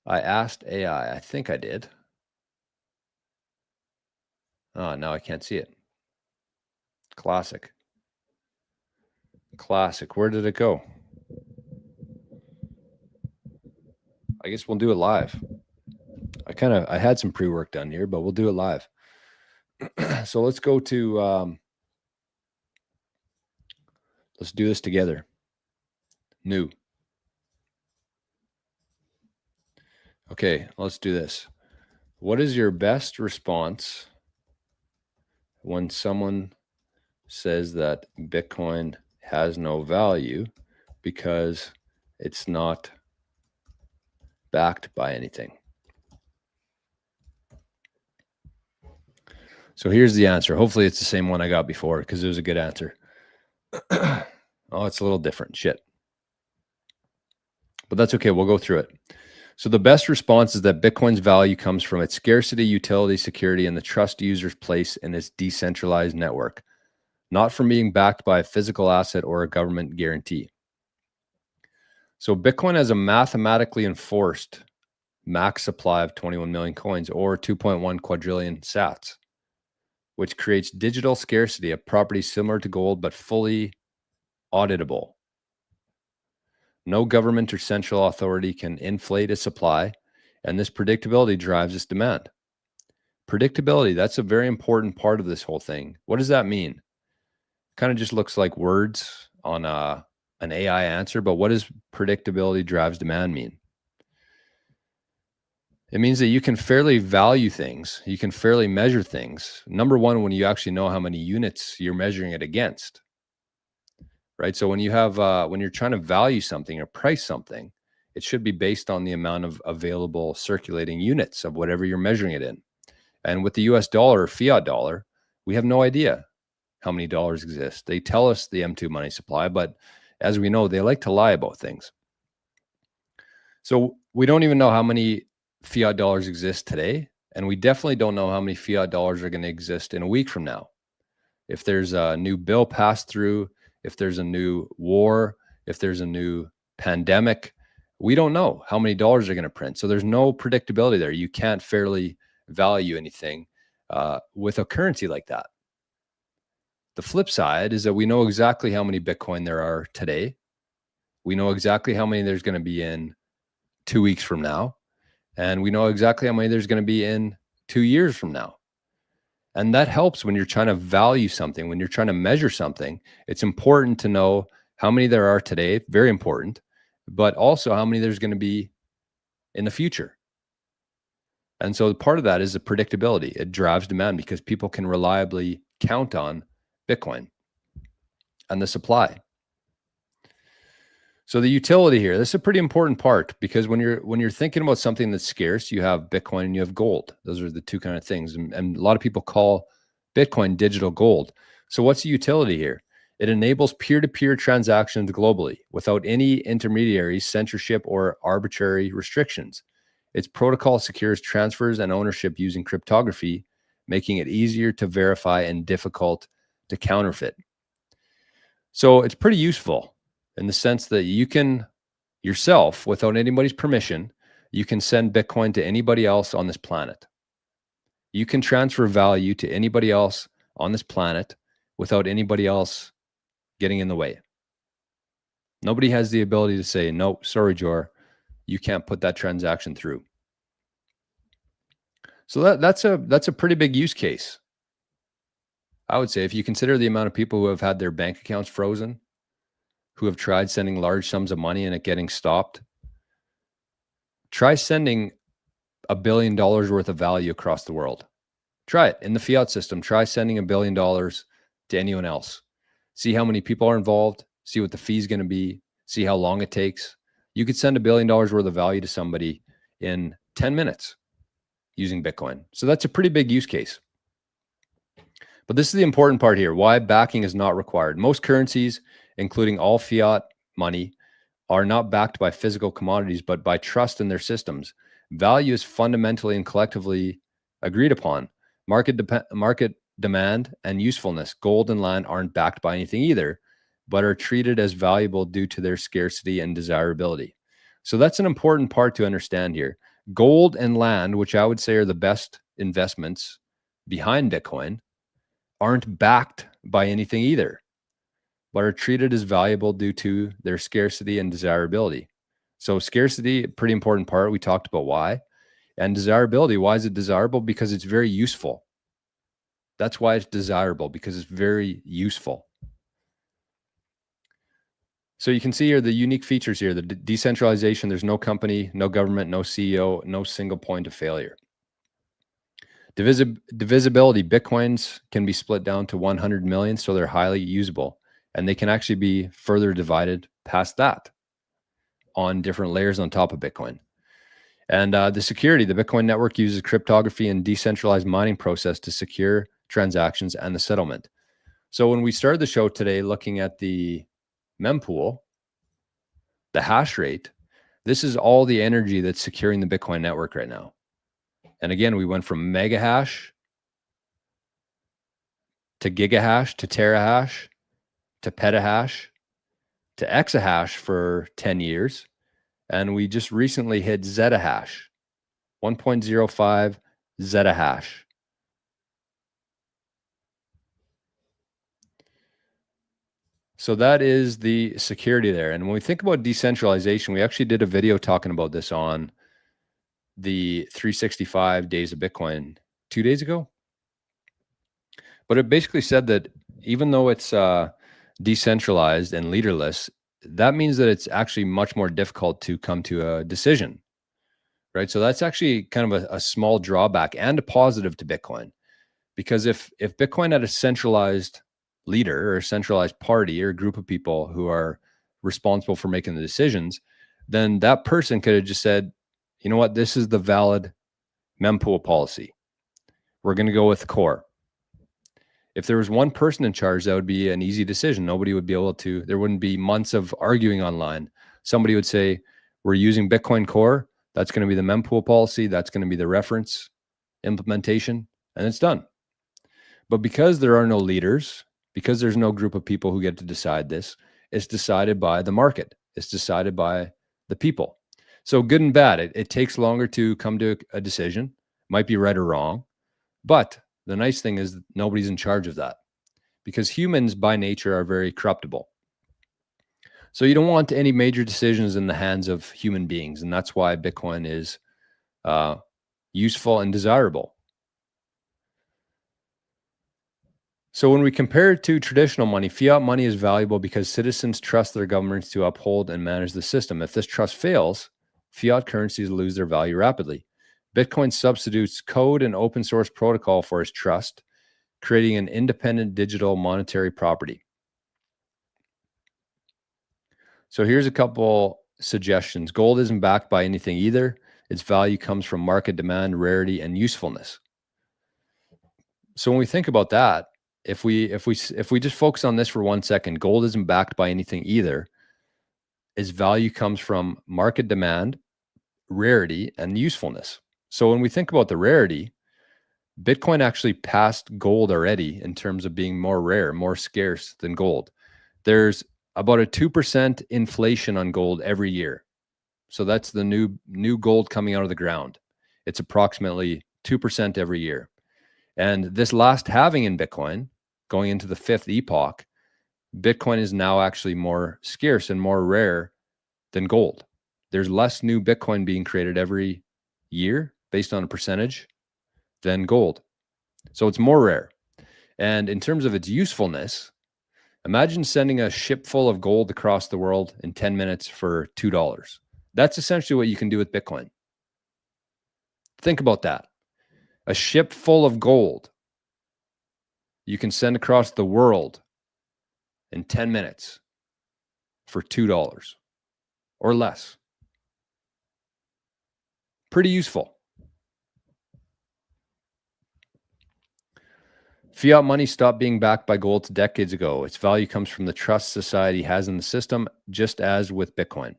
I think I did. Oh, now I can't see it. Classic. Where did it go? I guess we'll do it live. I had some pre-work done here, but we'll do it live. So let's go to, let's do this together. New. Okay, let's do this. What is your best response when someone says that Bitcoin has no value because it's not backed by anything. So here's the answer. Hopefully it's the same one I got before because it was a good answer. Oh, it's a little different. Shit. But that's okay. We'll go through it. So the best response is that Bitcoin's value comes from its scarcity, utility, security, and the trust users place in its decentralized network, not from being backed by a physical asset or a government guarantee. So Bitcoin has a mathematically enforced max supply of 21 million coins or 2.1 quadrillion sats, which creates digital scarcity, a property similar to gold but fully auditable. No government or central authority can inflate a supply, and this predictability drives its demand. Predictability, that's a very important part of this whole thing. What does that mean? Kind of just looks like words on an AI answer, but what does predictability drives demand mean? It means that you can fairly value things. You can fairly measure things. Number one, when you actually know how many units you're measuring it against, right? So when you have, when you're trying to value something or price something, it should be based on the amount of available circulating units of whatever you're measuring it in. And with the US dollar or fiat dollar, we have no idea how many dollars exist. They tell us the M2 money supply, but as we know, they like to lie about things. So we don't even know how many fiat dollars exist today. And we definitely don't know how many fiat dollars are going to exist in a week from now. If there's a new bill passed through, if there's a new war, if there's a new pandemic, we don't know how many dollars they're going to print. So there's no predictability there. You can't fairly value anything with a currency like that. The flip side is that we know exactly how many Bitcoin there are today. We know exactly how many there's going to be in 2 weeks from now. And we know exactly how many there's going to be in 2 years from now. And that helps when you're trying to value something, when you're trying to measure something. It's important to know how many there are today, very important, but also how many there's going to be in the future. And so part of that is the predictability. It drives demand because people can reliably count on Bitcoin and the supply. So the utility here, this is a pretty important part because when you're thinking about something that's scarce, you have Bitcoin and you have gold. Those are the two kind of things. And a lot of people call Bitcoin digital gold. So what's the utility here? It enables peer-to-peer transactions globally without any intermediaries, censorship, or arbitrary restrictions. Its protocol secures transfers and ownership using cryptography, making it easier to verify and difficult to counterfeit. So it's pretty useful in the sense that you can yourself, without anybody's permission, you can send Bitcoin to anybody else on this planet. You can transfer value to anybody else on this planet without anybody else getting in the way. Nobody has the ability to say, no, sorry, Jor, you can't put that transaction through. So that's a pretty big use case. I would say if you consider the amount of people who have had their bank accounts frozen, who have tried sending large sums of money and it getting stopped, try sending $1 billion worth of value across the world. Try it in the fiat system. Try sending $1 billion to anyone else. See how many people are involved. See what the fee is going to be. See how long it takes. You could send $1 billion worth of value to somebody in 10 minutes using Bitcoin. So that's a pretty big use case. But this is the important part here. Why backing is not required. Most currencies, including all fiat money, are not backed by physical commodities, but by trust in their systems. Value is fundamentally and collectively agreed upon. Market demand and usefulness. Gold and land aren't backed by anything either, but are treated as valuable due to their scarcity and desirability. So that's an important part to understand here. Gold and land, which I would say are the best investments behind Bitcoin, aren't backed by anything either, but are treated as valuable due to their scarcity and desirability. So scarcity, pretty important part. We talked about why. And desirability, why is it desirable? Because it's very useful. That's why it's desirable, because it's very useful. So you can see here the unique features here, the decentralization. There's no company, no government, no CEO, no single point of failure. Divisibility, Bitcoins can be split down to 100 million, so they're highly usable. And they can actually be further divided past that on different layers on top of Bitcoin. And the security, the Bitcoin network uses cryptography and decentralized mining process to secure transactions and the settlement. So when we started the show today looking at the mempool, the hash rate, this is all the energy that's securing the Bitcoin network right now. And again, we went from mega hash to gigahash to terahash to petahash to exahash for 10 years. And we just recently hit zettahash, 1.05 zettahash. So that is the security there. And when we think about decentralization, we actually did a video talking about this on the 365 days of Bitcoin 2 days ago. But it basically said that even though it's decentralized and leaderless, that means that it's actually much more difficult to come to a decision, right? So that's actually kind of a small drawback and a positive to Bitcoin. Because if Bitcoin had a centralized leader or a centralized party or a group of people who are responsible for making the decisions, then that person could have just said, you know what, this is the valid mempool policy. We're going to go with core. If there was one person in charge, that would be an easy decision. Nobody would be able to, there wouldn't be months of arguing online. Somebody would say, we're using Bitcoin core. That's going to be the mempool policy. That's going to be the reference implementation, and it's done. But because there are no leaders, because there's no group of people who get to decide this, it's decided by the market. It's decided by the people. So good and bad. It takes longer to come to a decision. Might be right or wrong. But the nice thing is nobody's in charge of that, because humans by nature are very corruptible. So you don't want any major decisions in the hands of human beings. And that's why Bitcoin is useful and desirable. So when we compare it to traditional money, fiat money is valuable because citizens trust their governments to uphold and manage the system. If this trust fails, fiat currencies lose their value rapidly. Bitcoin substitutes code and open source protocol for its trust, creating an independent digital monetary property. So here's a couple suggestions. Gold isn't backed by anything either. Its value comes from market demand, rarity, and usefulness. So when we think about that, if we just focus on this for 1 second, gold isn't backed by anything either. Its value comes from market demand, rarity, and usefulness. So when we think about the rarity, Bitcoin actually passed gold already in terms of being more rare, more scarce than gold. There's about a 2% inflation on gold every year. So that's the new gold coming out of the ground. It's approximately 2% every year. And this last halving in Bitcoin, going into the fifth epoch, Bitcoin is now actually more scarce and more rare than gold. There's less new Bitcoin being created every year based on a percentage than gold. So it's more rare. And in terms of its usefulness, imagine sending a ship full of gold across the world in 10 minutes for $2. That's essentially what you can do with Bitcoin. Think about that. A ship full of gold you can send across the world in 10 minutes for $2 or less. Pretty useful. Fiat money stopped being backed by gold decades ago. Its value comes from the trust society has in the system, just as with Bitcoin.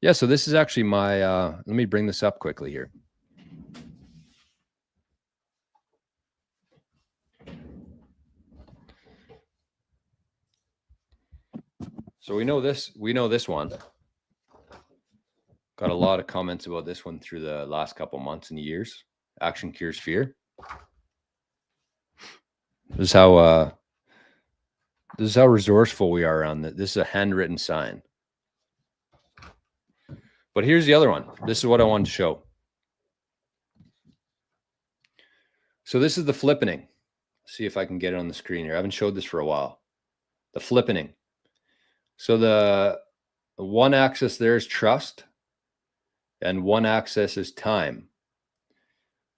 Yeah, so this is actually my, let me bring this up quickly here. So we know this one. Got a lot of comments about this one through the last couple months and years. Action cures fear. This is how resourceful we are around that. This is a handwritten sign. But here's the other one. This is what I wanted to show. So this is the flippening. See if I can get it on the screen here. I haven't showed this for a while. The flippening. So the one axis there is trust, and one axis is time.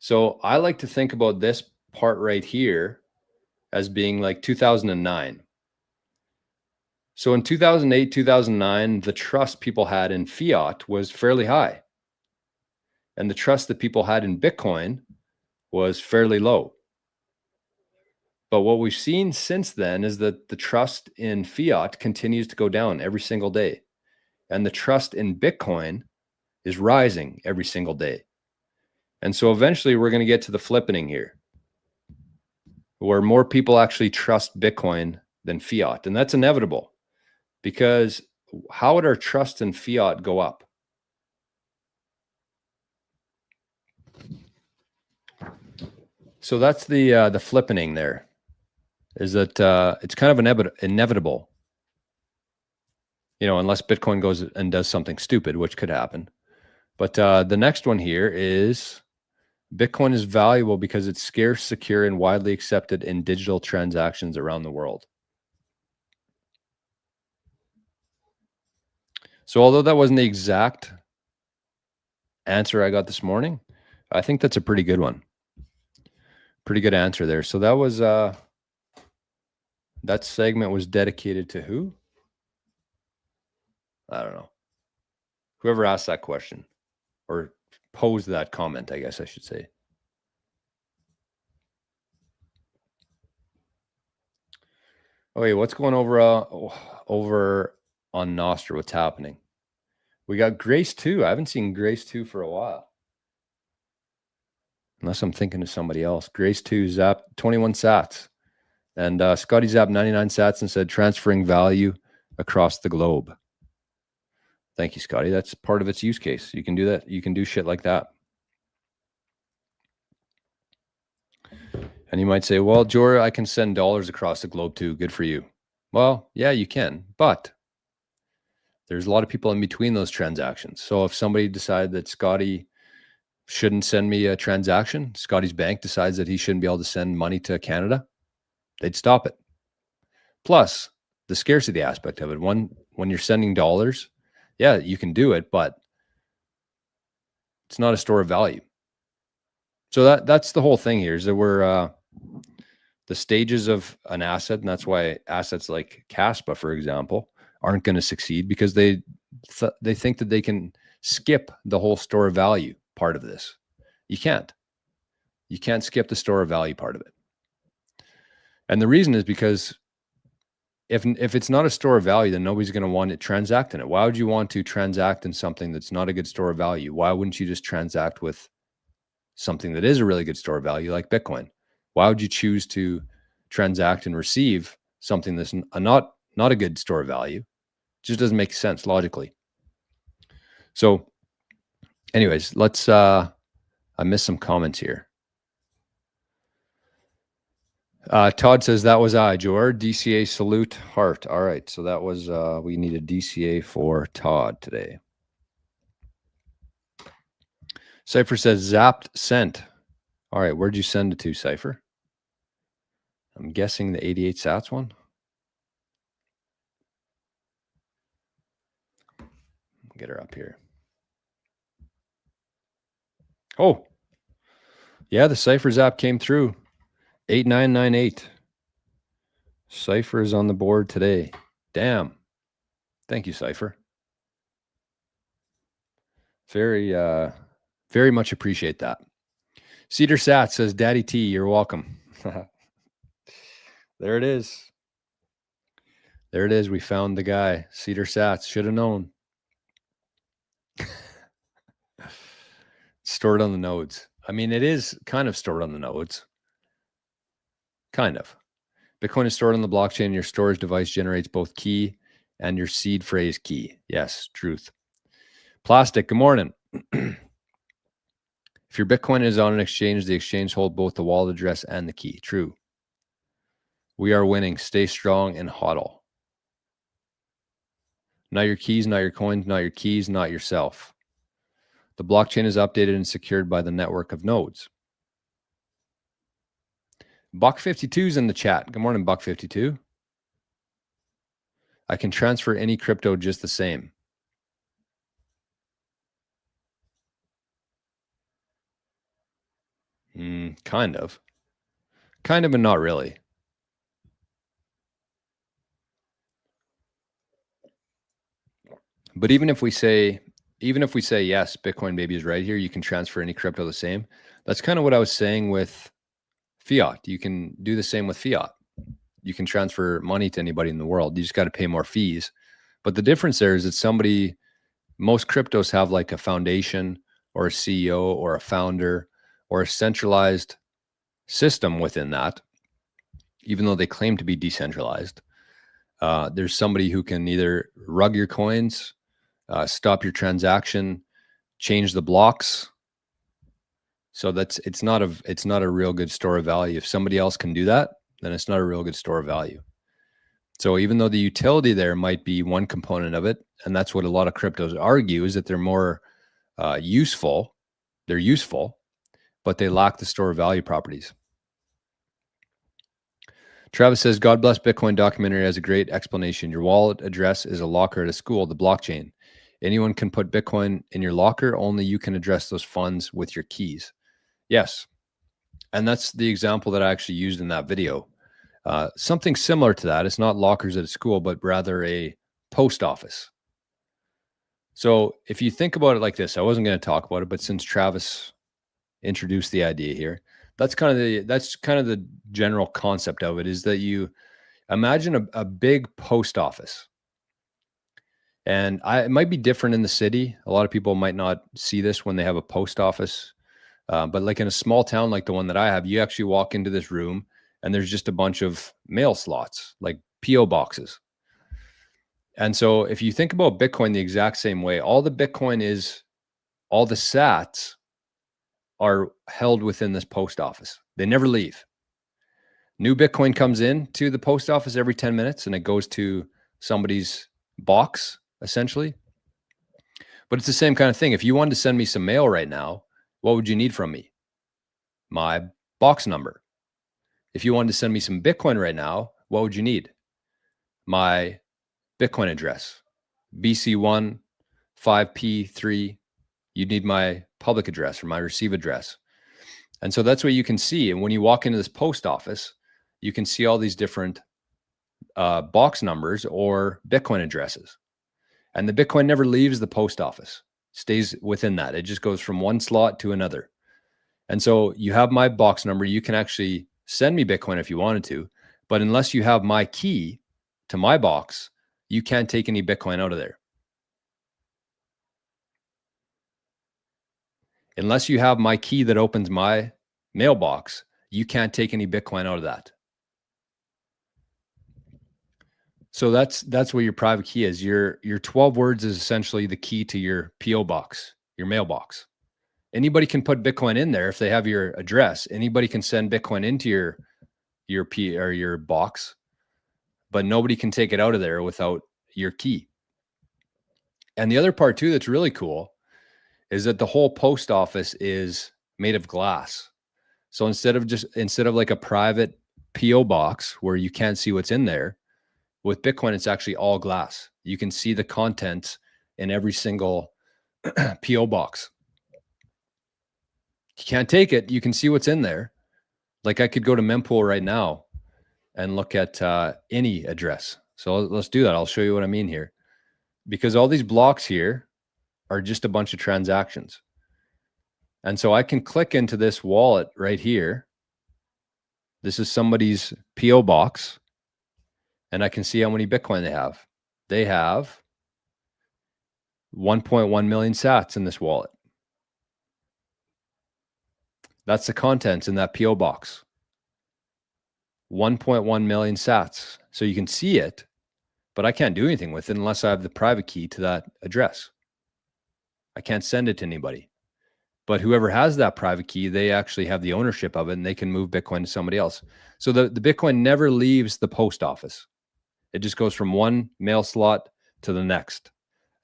So I like to think about this part right here as being like 2009. So in 2008, 2009, the trust people had in fiat was fairly high. And the trust that people had in Bitcoin was fairly low. But what we've seen since then is that the trust in fiat continues to go down every single day. And the trust in Bitcoin is rising every single day. And so eventually we're going to get to the flippening here, where more people actually trust Bitcoin than fiat. And that's inevitable, because how would our trust in fiat go up? So that's the flippening there, is that it's kind of inevitable, unless Bitcoin goes and does something stupid, which could happen. But the next one here is Bitcoin is valuable because it's scarce, secure, and widely accepted in digital transactions around the world. So although that wasn't the exact answer I got this morning, I think that's a pretty good one. Pretty good answer there. So that was that segment was dedicated to who? I don't know. Whoever asked that question or posed that comment, I guess I should say. Okay, what's going over on Nostr? What's happening? We got Grace 2. I haven't seen Grace 2 for a while. Unless I'm thinking of somebody else. Grace 2 zapped 21 sats. And Scotty zapped 99 sats and said transferring value across the globe. Thank you, Scotty. That's part of its use case. You can do that. You can do shit like that. And you might say, well, Jor, I can send dollars across the globe too. Good for you. Well, yeah, you can. But there's a lot of people in between those transactions. So if somebody decided that Scotty shouldn't send me a transaction, Scotty's bank decides that he shouldn't be able to send money to Canada, they'd stop it. Plus, the scarcity aspect of it. When you're sending dollars, yeah, you can do it, but it's not a store of value. So that's the whole thing here, is that we're the stages of an asset, and that's why assets like Caspa, for example, aren't going to succeed, because they think that they can skip the whole store of value part of this. You can't skip the store of value part of it. And the reason is because if it's not a store of value, then nobody's going to want to transact in it. Why would you want to transact in something that's not a good store of value? Why wouldn't you just transact with something that is a really good store of value, like Bitcoin? Why would you choose to transact and receive something that's not a good store of value? It just doesn't make sense logically. So anyways, let's I missed some comments here. Todd says that was Jor. DCA salute heart. All right, so that was we need a DCA for Todd today. Cypher says zapped sent. All right, where'd you send it to, Cypher? I'm guessing the 88 sats one. Get her up here. Oh, yeah, the Cypher zap came through. 8998. Cypher is on the board today. Damn. Thank you, Cypher. Very, very much appreciate that. Cedar Sat says, Daddy T, you're welcome. There it is. There it is. We found the guy. Cedar Sats. Should have known. Stored on the nodes. I mean, it is kind of stored on the nodes. Kind of. Bitcoin is stored on the blockchain. Your storage device generates both key and your seed phrase key. Yes, truth. Plastic, good morning. If your Bitcoin is on an exchange, the exchange holds both the wallet address and the key. True. We are winning. Stay strong and hodl. Not your keys, not your coins, not your keys, not yourself. The blockchain is updated and secured by the network of nodes. Buck52 is in the chat. Good morning, Buck52. I can transfer any crypto just the same. Kind of and not really. But even if we say yes, Bitcoin maybe is right here, you can transfer any crypto the same. That's kind of what I was saying with fiat. You can do the same with fiat. You can transfer money to anybody in the world. You just got to pay more fees. But the difference there is that most cryptos have like a foundation or a CEO or a founder or a centralized system within that, even though they claim to be decentralized. There's somebody who can either rug your coins, stop your transaction, change the blocks. So it's not a real good store of value. If somebody else can do that, then it's not a real good store of value. So even though the utility there might be one component of it, and that's what a lot of cryptos argue, is that they're more useful. They're useful, but they lack the store of value properties. Travis says, God bless Bitcoin documentary has a great explanation. Your wallet address is a locker at a school, the blockchain. Anyone can put Bitcoin in your locker. Only you can address those funds with your keys. Yes. And that's the example that I actually used in that video. Something similar to that. It's not lockers at a school, but rather a post office. So if you think about it like this, I wasn't going to talk about it, but since Travis introduced the idea here, that's kind of the general concept of it, is that you imagine a big post office. And it might be different in the city. A lot of people might not see this when they have a post office. But like in a small town like the one that I have, you actually walk into this room and there's just a bunch of mail slots, like PO boxes. And so if you think about Bitcoin the exact same way, all the sats are held within this post office. They never leave. New Bitcoin comes in to the post office every 10 minutes and it goes to somebody's box, essentially. But it's the same kind of thing. If you wanted to send me some mail right now, what would you need from me? My box number. If you wanted to send me some Bitcoin right now, what would you need? My Bitcoin address, BC1 5P3. You'd need my public address or my receive address. And so that's what you can see. And when you walk into this post office, you can see all these different box numbers or Bitcoin addresses. And the Bitcoin never leaves the post office, stays within that. It just goes from one slot to another. And so you have my box number. You can actually send me Bitcoin if you wanted to, but unless you have my key to my box, you can't take any Bitcoin out of there. Unless you have my key that opens my mailbox, you can't take any Bitcoin out of that. So that's what your private key is. Your 12 words is essentially the key to your PO box, your mailbox. Anybody can put Bitcoin in there if they have your address. Anybody can send Bitcoin into your P or your box, but nobody can take it out of there without your key. And the other part too that's really cool is that the whole post office is made of glass. So instead of like a private PO box where you can't see what's in there, with Bitcoin, it's actually all glass. You can see the contents in every single PO box. You can't take it. You can see what's in there. Like I could go to Mempool right now and look at any address. So let's do that. I'll show you what I mean here. Because all these blocks here are just a bunch of transactions. And so I can click into this wallet right here. This is somebody's PO box. And I can see how many Bitcoin they have. They have 1.1 million sats in this wallet. That's the contents in that PO box. 1.1 million sats. So you can see it, but I can't do anything with it unless I have the private key to that address. I can't send it to anybody. But whoever has that private key, they actually have the ownership of it and they can move Bitcoin to somebody else. So the Bitcoin never leaves the post office. It just goes from one mail slot to the next.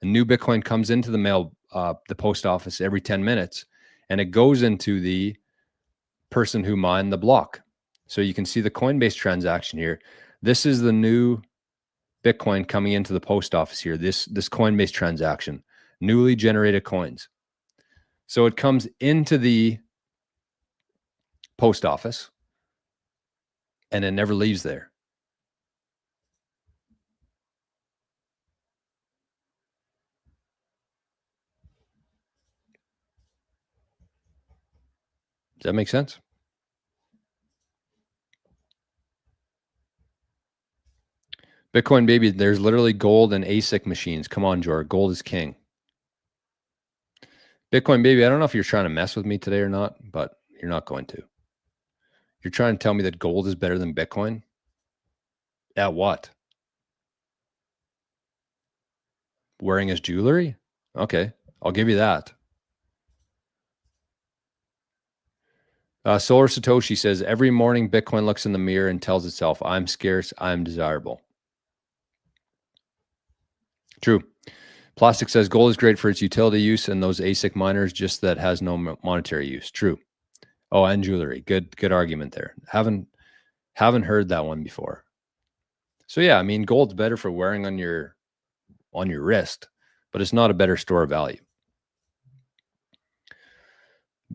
A new Bitcoin comes into the post office every 10 minutes, and it goes into the person who mined the block. So you can see the Coinbase transaction here. This is the new Bitcoin coming into the post office here. This Coinbase transaction, newly generated coins. So it comes into the post office, and it never leaves there. Does that make sense? Bitcoin baby, there's literally gold and ASIC machines. Come on, Jor. Gold is king. Bitcoin baby, I don't know if you're trying to mess with me today or not, but you're not going to. You're trying to tell me that gold is better than Bitcoin? At what? Wearing as jewelry? Okay, I'll give you that. Solar Satoshi says, every morning Bitcoin looks in the mirror and tells itself, I'm scarce, I'm desirable. True. Plastic says, gold is great for its utility use and those ASIC miners, just that has no monetary use. True. Oh, and jewelry. Good argument there. Haven't heard that one before. So yeah, I mean, gold's better for wearing on your wrist, but it's not a better store of value.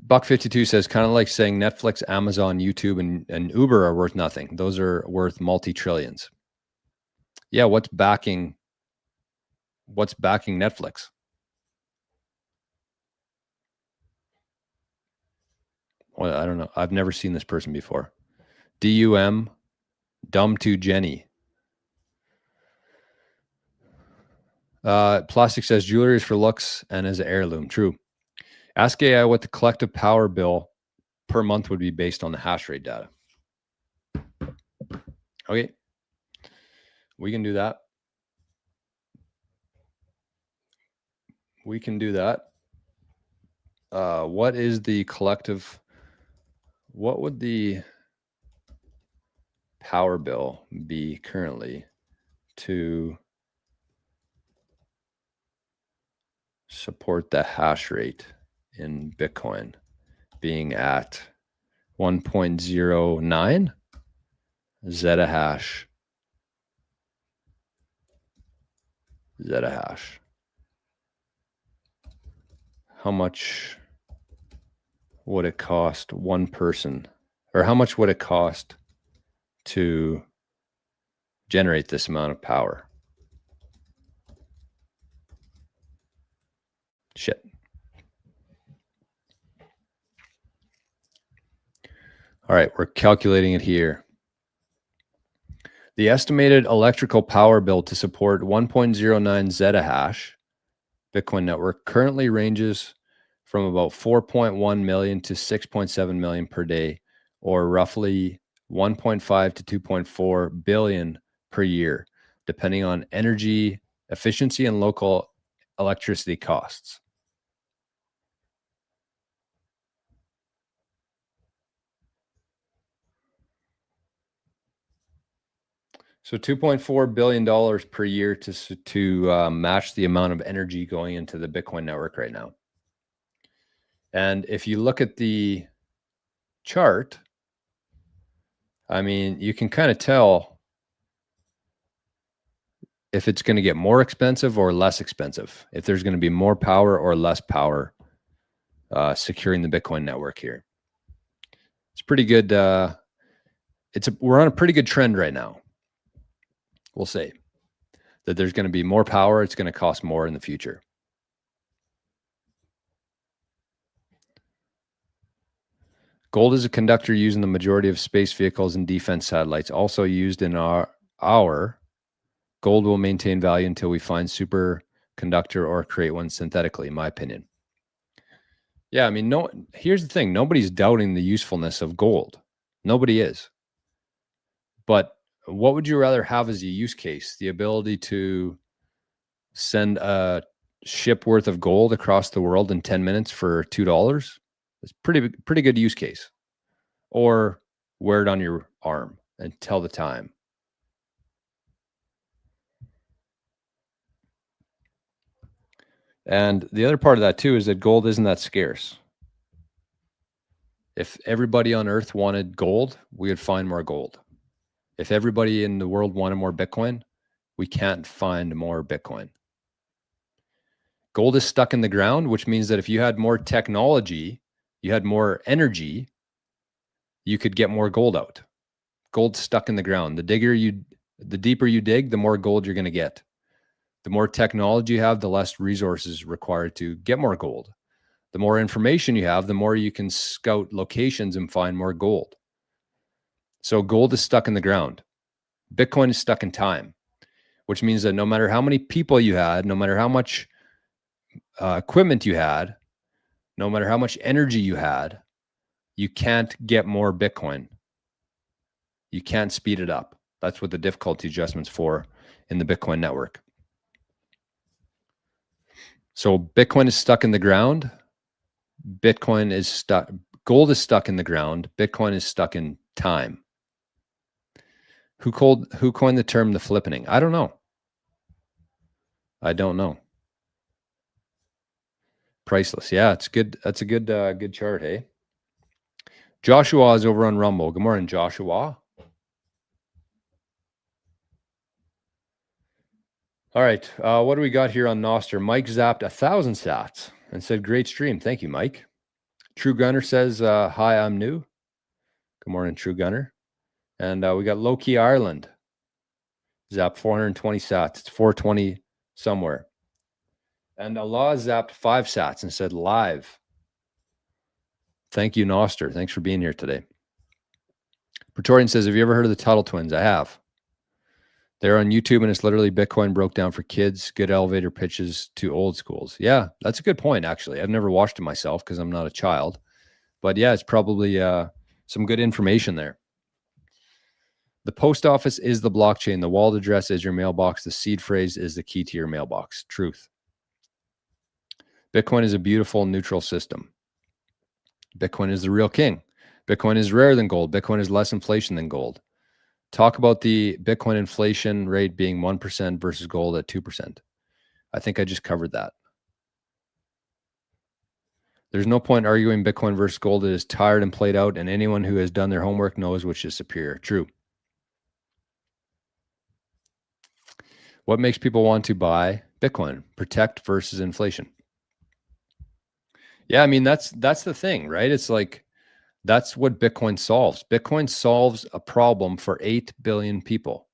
Buck52 says, kind of like saying Netflix, Amazon, YouTube, and Uber are worth nothing. Those are worth multi-trillions. Yeah, what's backing Netflix? Well, I don't know. I've never seen this person before. DUM, dumb to Jenny. Plastic says jewelry is for looks and as an heirloom. True. Ask AI what the collective power bill per month would be based on the hash rate data. Okay. We can do that. We can do that. What is the collective? What would the power bill be currently to support the hash rate in Bitcoin being at 1.09 zettahash? How much would it cost one person, or how much would it cost to generate this amount of power? Shit. All right, we're calculating it here. The estimated electrical power bill to support 1.09 zettahash Bitcoin network currently ranges from about 4.1 million to 6.7 million per day, or roughly 1.5 to 2.4 billion per year, depending on energy efficiency and local electricity costs. So $2.4 billion per year to match the amount of energy going into the Bitcoin network right now. And if you look at the chart, I mean, you can kind of tell if it's going to get more expensive or less expensive, if there's going to be more power or less power securing the Bitcoin network here. It's pretty good. We're on a pretty good trend right now. We'll say that there's going to be more power. It's going to cost more in the future. Gold is a conductor used in the majority of space vehicles and defense satellites. Also used in our gold will maintain value until we find superconductor or create one synthetically, in my opinion. Yeah, I mean, here's the thing. Nobody's doubting the usefulness of gold. Nobody is. But what would you rather have as a use case? The ability to send a ship worth of gold across the world in 10 minutes for $2? It's pretty good use case. Or wear it on your arm and tell the time. And the other part of that too is that gold isn't that scarce. If everybody on Earth wanted gold, we would find more gold. If everybody in the world wanted more Bitcoin, we can't find more Bitcoin. Gold is stuck in the ground, which means that if you had more technology, you had more energy, you could get more gold out. Gold stuck in the ground. The deeper you dig, the more gold you're going to get. The more technology you have, the less resources required to get more gold. The more information you have, the more you can scout locations and find more gold. So gold is stuck in the ground. Bitcoin is stuck in time, which means that no matter how many people you had, no matter how much equipment you had, no matter how much energy you had, you can't get more Bitcoin. You can't speed it up. That's what the difficulty adjustment's for in the Bitcoin network. So Bitcoin is stuck in the ground. Bitcoin is stuck. Gold is stuck in the ground. Bitcoin is stuck in time. Who coined the term the flippening? I don't know. I don't know. Priceless. Yeah, it's good. That's a good chart, hey? Joshua is over on Rumble. Good morning, Joshua. All right. What do we got here on Noster? Mike zapped 1,000 sats and said, great stream. Thank you, Mike. True Gunner says, hi, I'm new. Good morning, True Gunner. And we got Low Key Ireland. Zapped 420 sats. It's 420 somewhere. And Allah zapped 5 sats and said, live. Thank you, Noster. Thanks for being here today. Praetorian says, have you ever heard of the Tuttle Twins? I have. They're on YouTube, and it's literally Bitcoin broke down for kids, good elevator pitches to old schools. Yeah, that's a good point, actually. I've never watched it myself because I'm not a child. But yeah, it's probably some good information there. The post office is the blockchain. The wallet address is your mailbox. The seed phrase is the key to your mailbox. Truth. Bitcoin is a beautiful, neutral system. Bitcoin is the real king. Bitcoin is rarer than gold. Bitcoin is less inflation than gold. Talk about the Bitcoin inflation rate being 1% versus gold at 2%. I think I just covered that. There's no point arguing Bitcoin versus gold. It is tired and played out, and anyone who has done their homework knows which is superior. True. What makes people want to buy Bitcoin? Protect versus inflation. Yeah, I mean, that's the thing, right? It's like, that's what Bitcoin solves. Bitcoin solves a problem for 8 billion people.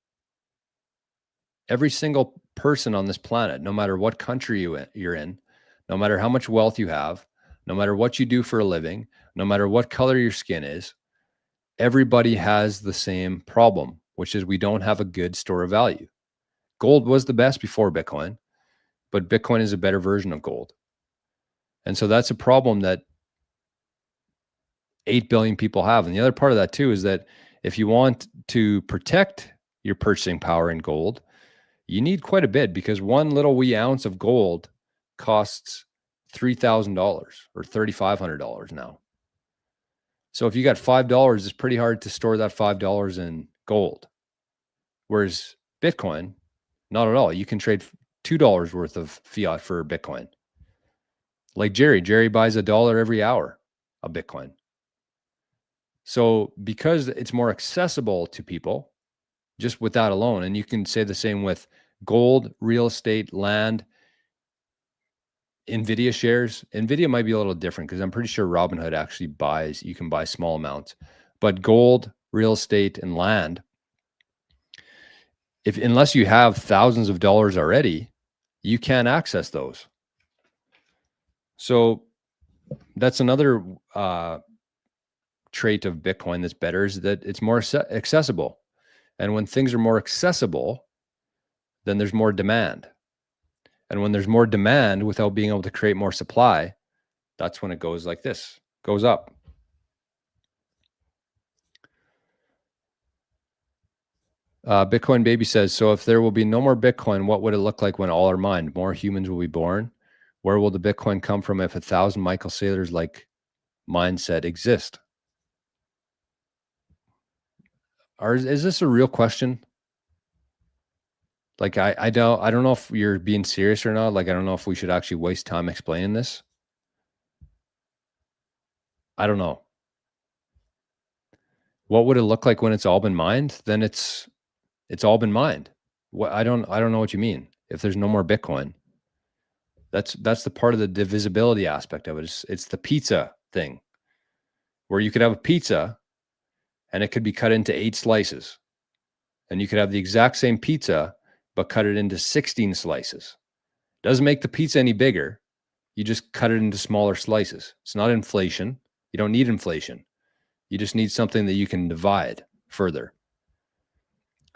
Every single person on this planet, no matter what country you're in, no matter how much wealth you have, no matter what you do for a living, no matter what color your skin is, everybody has the same problem, which is we don't have a good store of value. Gold was the best before Bitcoin, but Bitcoin is a better version of gold. And so that's a problem that 8 billion people have. And the other part of that too is that if you want to protect your purchasing power in gold, you need quite a bit, because one little wee ounce of gold costs $3,000 or $3,500 now. So if you got $5, it's pretty hard to store that $5 in gold. Whereas Bitcoin, not at all. You can trade $2 worth of fiat for Bitcoin. Like Jerry buys $1 every hour of Bitcoin. So because it's more accessible to people, just with that alone, and you can say the same with gold, real estate, land, NVIDIA shares. NVIDIA might be a little different because I'm pretty sure Robinhood actually you can buy small amounts. But gold, real estate, and land, unless you have thousands of dollars already, you can't access those. So that's another trait of Bitcoin that's better, is that it's more accessible. And when things are more accessible, then there's more demand. And when there's more demand without being able to create more supply, that's when it goes like this, goes up. Bitcoin Baby says, so if there will be no more Bitcoin, what would it look like when all are mined? More humans will be born. Where will the Bitcoin come from if 1,000 Michael Saylors like mindset exist? Is this a real question? Like, I don't know if you're being serious or not. Like, I don't know if we should actually waste time explaining this. I don't know. What would it look like when it's all been mined? Then it's all been mined. I don't know what you mean. If there's no more Bitcoin, that's the part of the divisibility aspect of it. It's the pizza thing, where you could have a pizza and it could be cut into 8 slices. And you could have the exact same pizza, but cut it into 16 slices. Doesn't make the pizza any bigger. You just cut it into smaller slices. It's not inflation. You don't need inflation. You just need something that you can divide further.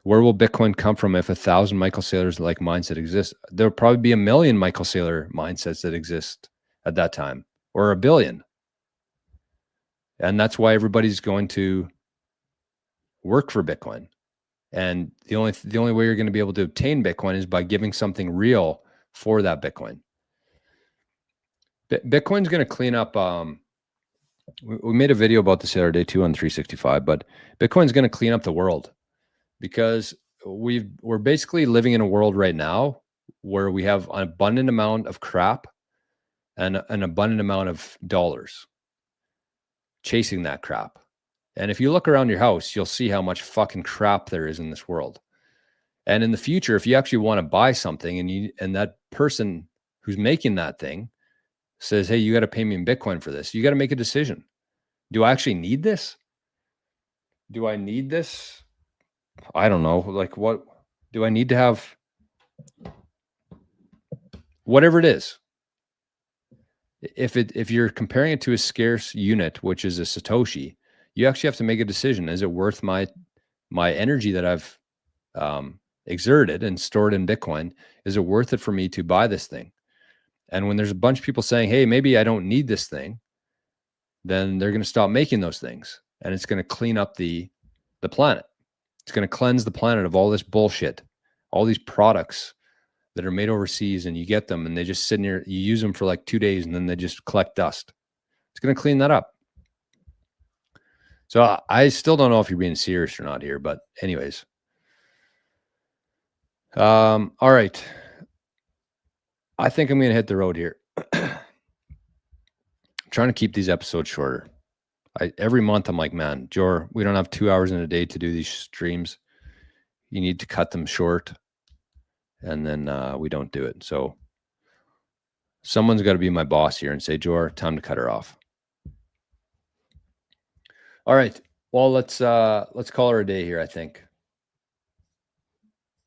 Where will Bitcoin come from if 1,000 Michael Saylors like mindset exist? There'll probably be 1 million Michael Saylor mindsets that exist at that time, or 1 billion. And that's why everybody's going to work for Bitcoin. And the only way you're going to be able to obtain Bitcoin is by giving something real for that Bitcoin. Bitcoin's going to clean up. We made a video about this the other day too on 365, but Bitcoin's going to clean up the world, because we're basically living in a world right now where we have an abundant amount of crap and an abundant amount of dollars chasing that crap. And if you look around your house, you'll see how much fucking crap there is in this world. And in the future, if you actually want to buy something and that person who's making that thing says, hey, you got to pay me in Bitcoin for this, you got to make a decision. Do I actually need this? Do I need this? I don't know. Like, what do I need to have? Whatever it is. If you're comparing it to a scarce unit, which is a Satoshi, you actually have to make a decision. Is it worth my energy that I've exerted and stored in Bitcoin? Is it worth it for me to buy this thing? And when there's a bunch of people saying, hey, maybe I don't need this thing, then they're going to stop making those things. And it's going to clean up the planet. It's going to cleanse the planet of all this bullshit, all these products that are made overseas, and you get them and they just sit in here, you use them for like 2 days and then they just collect dust. It's going to clean that up. So I still don't know if you're being serious or not here, but anyways. All right. I think I'm going to hit the road here. I'm trying to keep these episodes shorter. Every month I'm like, man, Jor, we don't have 2 hours in a day to do these streams. You need to cut them short. And then we don't do it. So someone's got to be my boss here and say, Jor, time to cut her off. All right. Well, let's call her a day here, I think.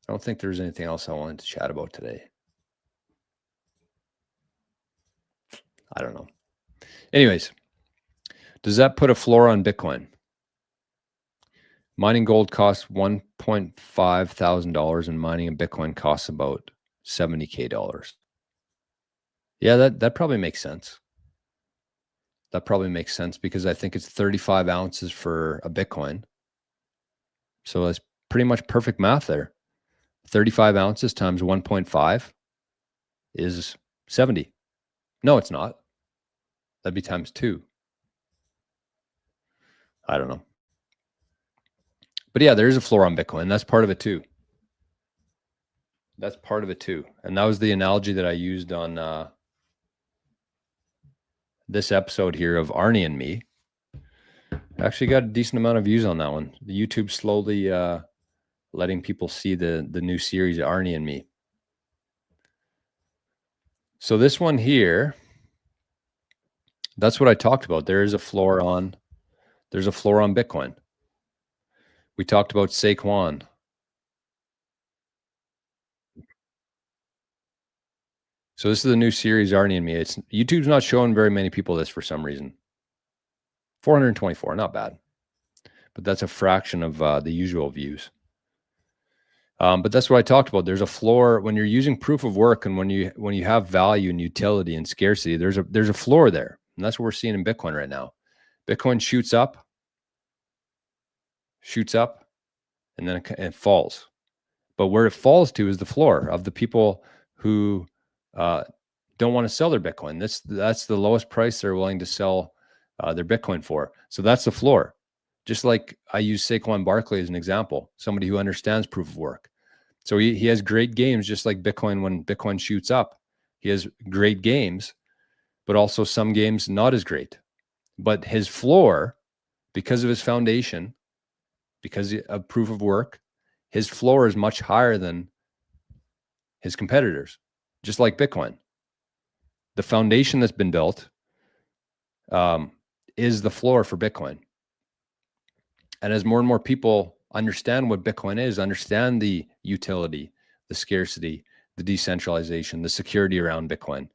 I don't think there's anything else I wanted to chat about today. I don't know. Anyways, does that put a floor on Bitcoin? Mining gold costs $1.5 thousand and mining a Bitcoin costs about $70K. Yeah, that probably makes sense. That probably makes sense because I think it's 35 ounces for a Bitcoin. So that's pretty much perfect math there. 35 ounces times 1.5 is 70. No, it's not. That'd be times 2. I don't know. But yeah, there is a floor on Bitcoin. That's part of it too. That's part of it too. And that was the analogy that I used on this episode here of Arnie and me. I actually got a decent amount of views on that one. The YouTube slowly letting people see the new series, Arnie and me. So this one here, that's what I talked about. There's a floor on Bitcoin. We talked about Saquon. So this is the new series, Arnie and me. YouTube's not showing very many people this for some reason. 424, not bad. But that's a fraction of the usual views. But that's what I talked about. There's a floor when you're using proof of work, and when you have value and utility and scarcity, there's a floor there. And that's what we're seeing in Bitcoin right now. Bitcoin shoots up, and then it falls. But where it falls to is the floor of the people who don't want to sell their Bitcoin. That's the lowest price they're willing to sell their Bitcoin for. So that's the floor. Just like I use Saquon Barkley as an example, somebody who understands proof of work. So he has great games, just like Bitcoin. When Bitcoin shoots up, he has great games, but also some games not as great. But his floor, because of his foundation, because of proof of work, his floor is much higher than his competitors, just like Bitcoin. The foundation that's been built is the floor for Bitcoin. And as more and more people understand what Bitcoin is, understand the utility, the scarcity, the decentralization, the security around Bitcoin,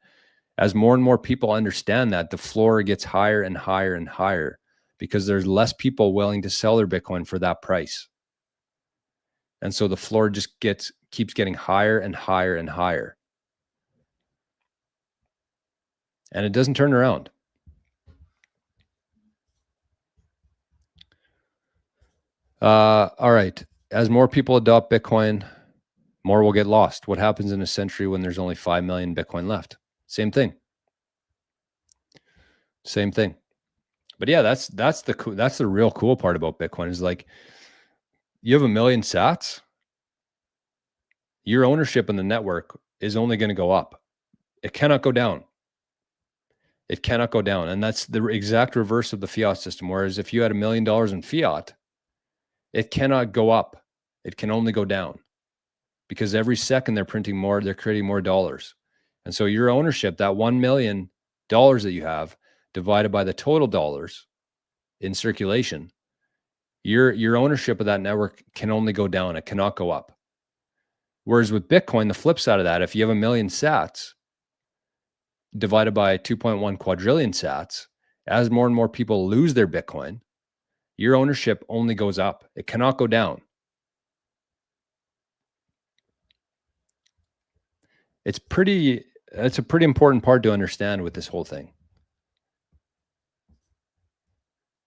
as more and more people understand that, the floor gets higher and higher and higher because there's less people willing to sell their Bitcoin for that price. And so the floor just keeps getting higher and higher and higher. And it doesn't turn around. All right. As more people adopt Bitcoin, more will get lost. What happens in a century when there's only 5 million Bitcoin left? Same thing. Same thing. But yeah, that's the real cool part about Bitcoin is like you have 1 million sats, your ownership in the network is only going to go up. It cannot go down. It cannot go down. And that's the exact reverse of the fiat system. Whereas if you had $1 million in fiat, it cannot go up. It can only go down because every second they're printing more, they're creating more dollars. And so your ownership, that $1 million that you have divided by the total dollars in circulation, your ownership of that network can only go down. It cannot go up. Whereas with Bitcoin, the flip side of that, if you have 1 million sats divided by 2.1 quadrillion sats, as more and more people lose their Bitcoin, your ownership only goes up. It cannot go down. It's a pretty important part to understand with this whole thing.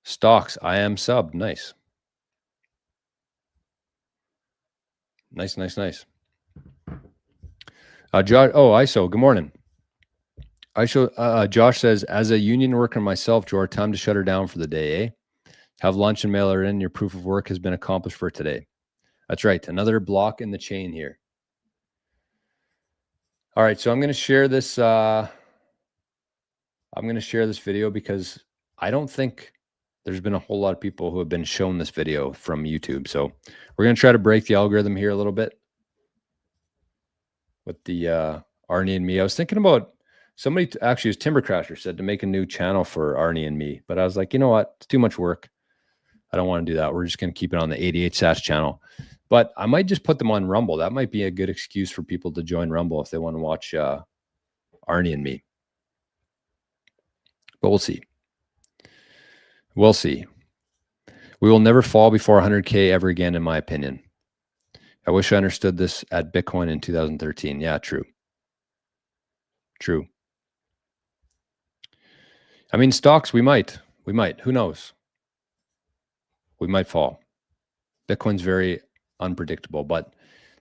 Stocks, I am sub. Nice. Nice. Josh, ISO, good morning. Josh says, as a union worker myself, George, time to shut her down for the day, eh? Have lunch and mail her in. Your proof of work has been accomplished for today. That's right. Another block in the chain here. All right. So I'm going to share this. Video because I don't think there's been a whole lot of people who have been shown this video from YouTube. So we're going to try to break the algorithm here a little bit with the Arnie and me. I was thinking about somebody, actually, it was Timber Crasher said to make a new channel for Arnie and me. But I was like, you know what? It's too much work. I don't want to do that. We're just going to keep it on the 88 Sats channel. But I might just put them on Rumble. That might be a good excuse for people to join Rumble if they want to watch Arnie and me. But we'll see. We'll see. We will never fall before 100K ever again, in my opinion. I wish I understood this at Bitcoin in 2013. Yeah, true. I mean, stocks, we might. Who knows? We might fall. Bitcoin's very unpredictable, but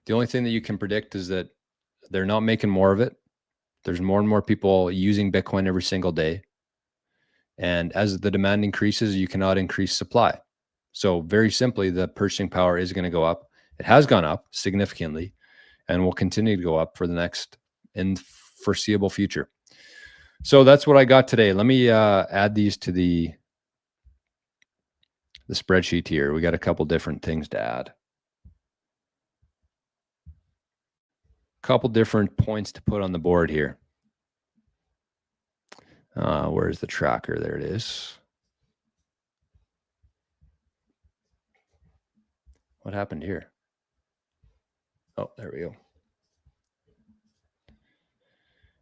the only thing that you can predict is that they're not making more of it. There's more and more people using Bitcoin every single day. And as the demand increases, you cannot increase supply. So very simply, the purchasing power is going to go up. It has gone up significantly and will continue to go up for the next and foreseeable future. So that's what I got today. Let me add these to the spreadsheet here. We got a couple different things to add. Couple different points to put on the board here. Where's the tracker? There it is. What happened here? Oh, there we go.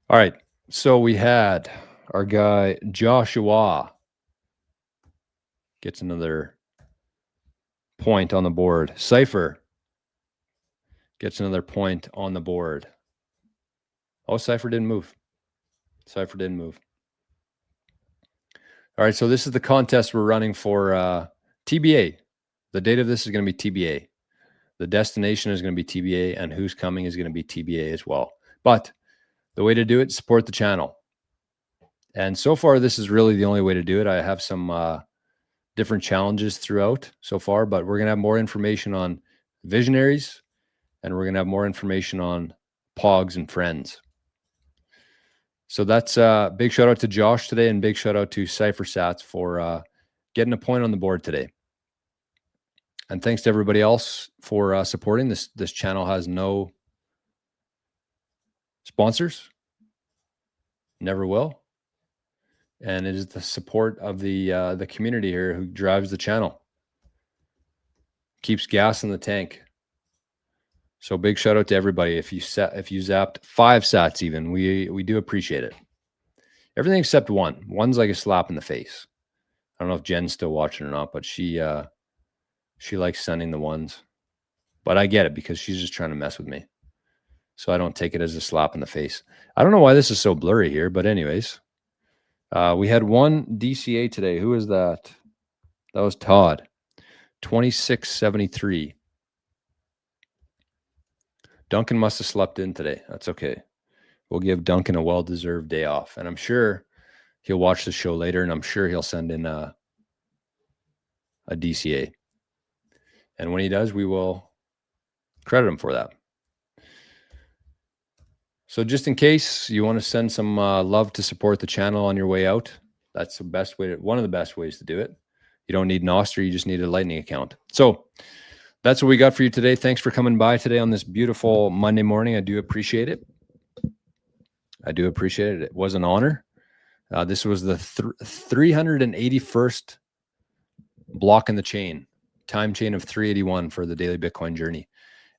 All right. So we had our guy Joshua gets another point on the board. Cypher gets another point on the board. Oh, Cypher didn't move. All right, so this is the contest we're running for TBA. The date of this is going to be TBA. The destination is going to be TBA, and who's coming is going to be TBA as well. But the way to do it, support the channel. And so far, this is really the only way to do it. I have some different challenges throughout so far, but we're going to have more information on visionaries, and we're going to have more information on Pogs and friends. So that's a big shout out to Josh today, and big shout out to CypherSats for getting a point on the board today. And thanks to everybody else for supporting this. This channel has no sponsors, never will, and it is the support of the community here who drives the channel. keeps gas in the tank. So big shout out to everybody. If you zapped 5 sats even, we do appreciate it. Everything except one. One's like a slap in the face. I don't know if Jen's still watching or not, but she likes sending the ones. But I get it because she's just trying to mess with me. So I don't take it as a slap in the face. I don't know why this is so blurry here, but anyways. We had one DCA today. Who is that? That was Todd. 2673. Duncan must have slept in today. That's okay. We'll give Duncan a well-deserved day off. And I'm sure he'll watch the show later, and I'm sure he'll send in a DCA. And when he does, we will credit him for that. So just in case you want to send some love to support the channel on your way out, that's the best way one of the best ways to do it. You don't need Nostr, you just need a Lightning account. So that's what we got for you today. Thanks for coming by today on this beautiful Monday morning. I do appreciate it. I do appreciate it. It was an honor. This was the 381st block in the chain, time chain of 381 for the daily Bitcoin journey.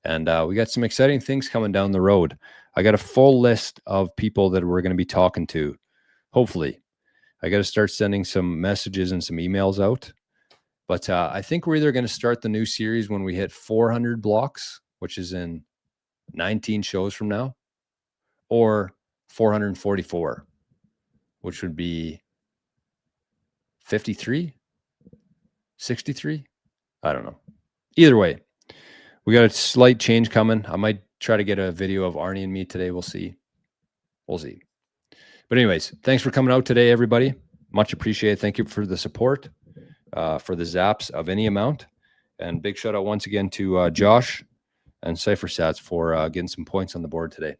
And we got some exciting things coming down the road. I got a full list of people that we're going to be talking to. Hopefully, I got to start sending some messages and some emails out. But I think we're either going to start the new series when we hit 400 blocks, which is in 19 shows from now, or 444, which would be 53, 63. I don't know. Either way, we got a slight change coming. I might try to get a video of Arnie and me today. We'll see. We'll see. But anyways, thanks for coming out today, everybody. Much appreciated. Thank you for the support, for the zaps of any amount. And big shout out once again to Josh and Cypher Sats for getting some points on the board today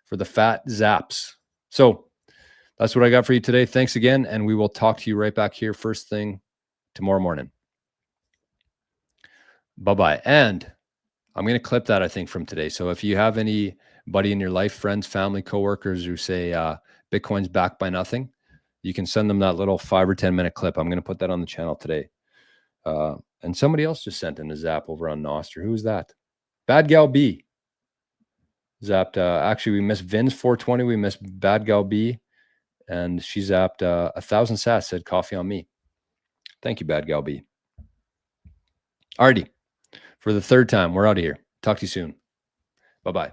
for the fat zaps. So that's what I got for you today. Thanks again. And we will talk to you right back here first thing tomorrow morning. Bye-bye. And I'm going to clip that, I think, from today. So if you have anybody in your life, friends, family, coworkers who say Bitcoin's backed by nothing, you can send them that little 5 or 10 minute clip. I'm going to put that on the channel today. And somebody else just sent in a zap over on Nostr. Who's that? Bad Gal B. Zapped. Actually, we missed Vin's 420. We missed Bad Gal B. And she zapped 1,000 sats, said coffee on me. Thank you, Bad Gal B. Arnie. For the 3rd time, we're out of here. Talk to you soon. Bye-bye.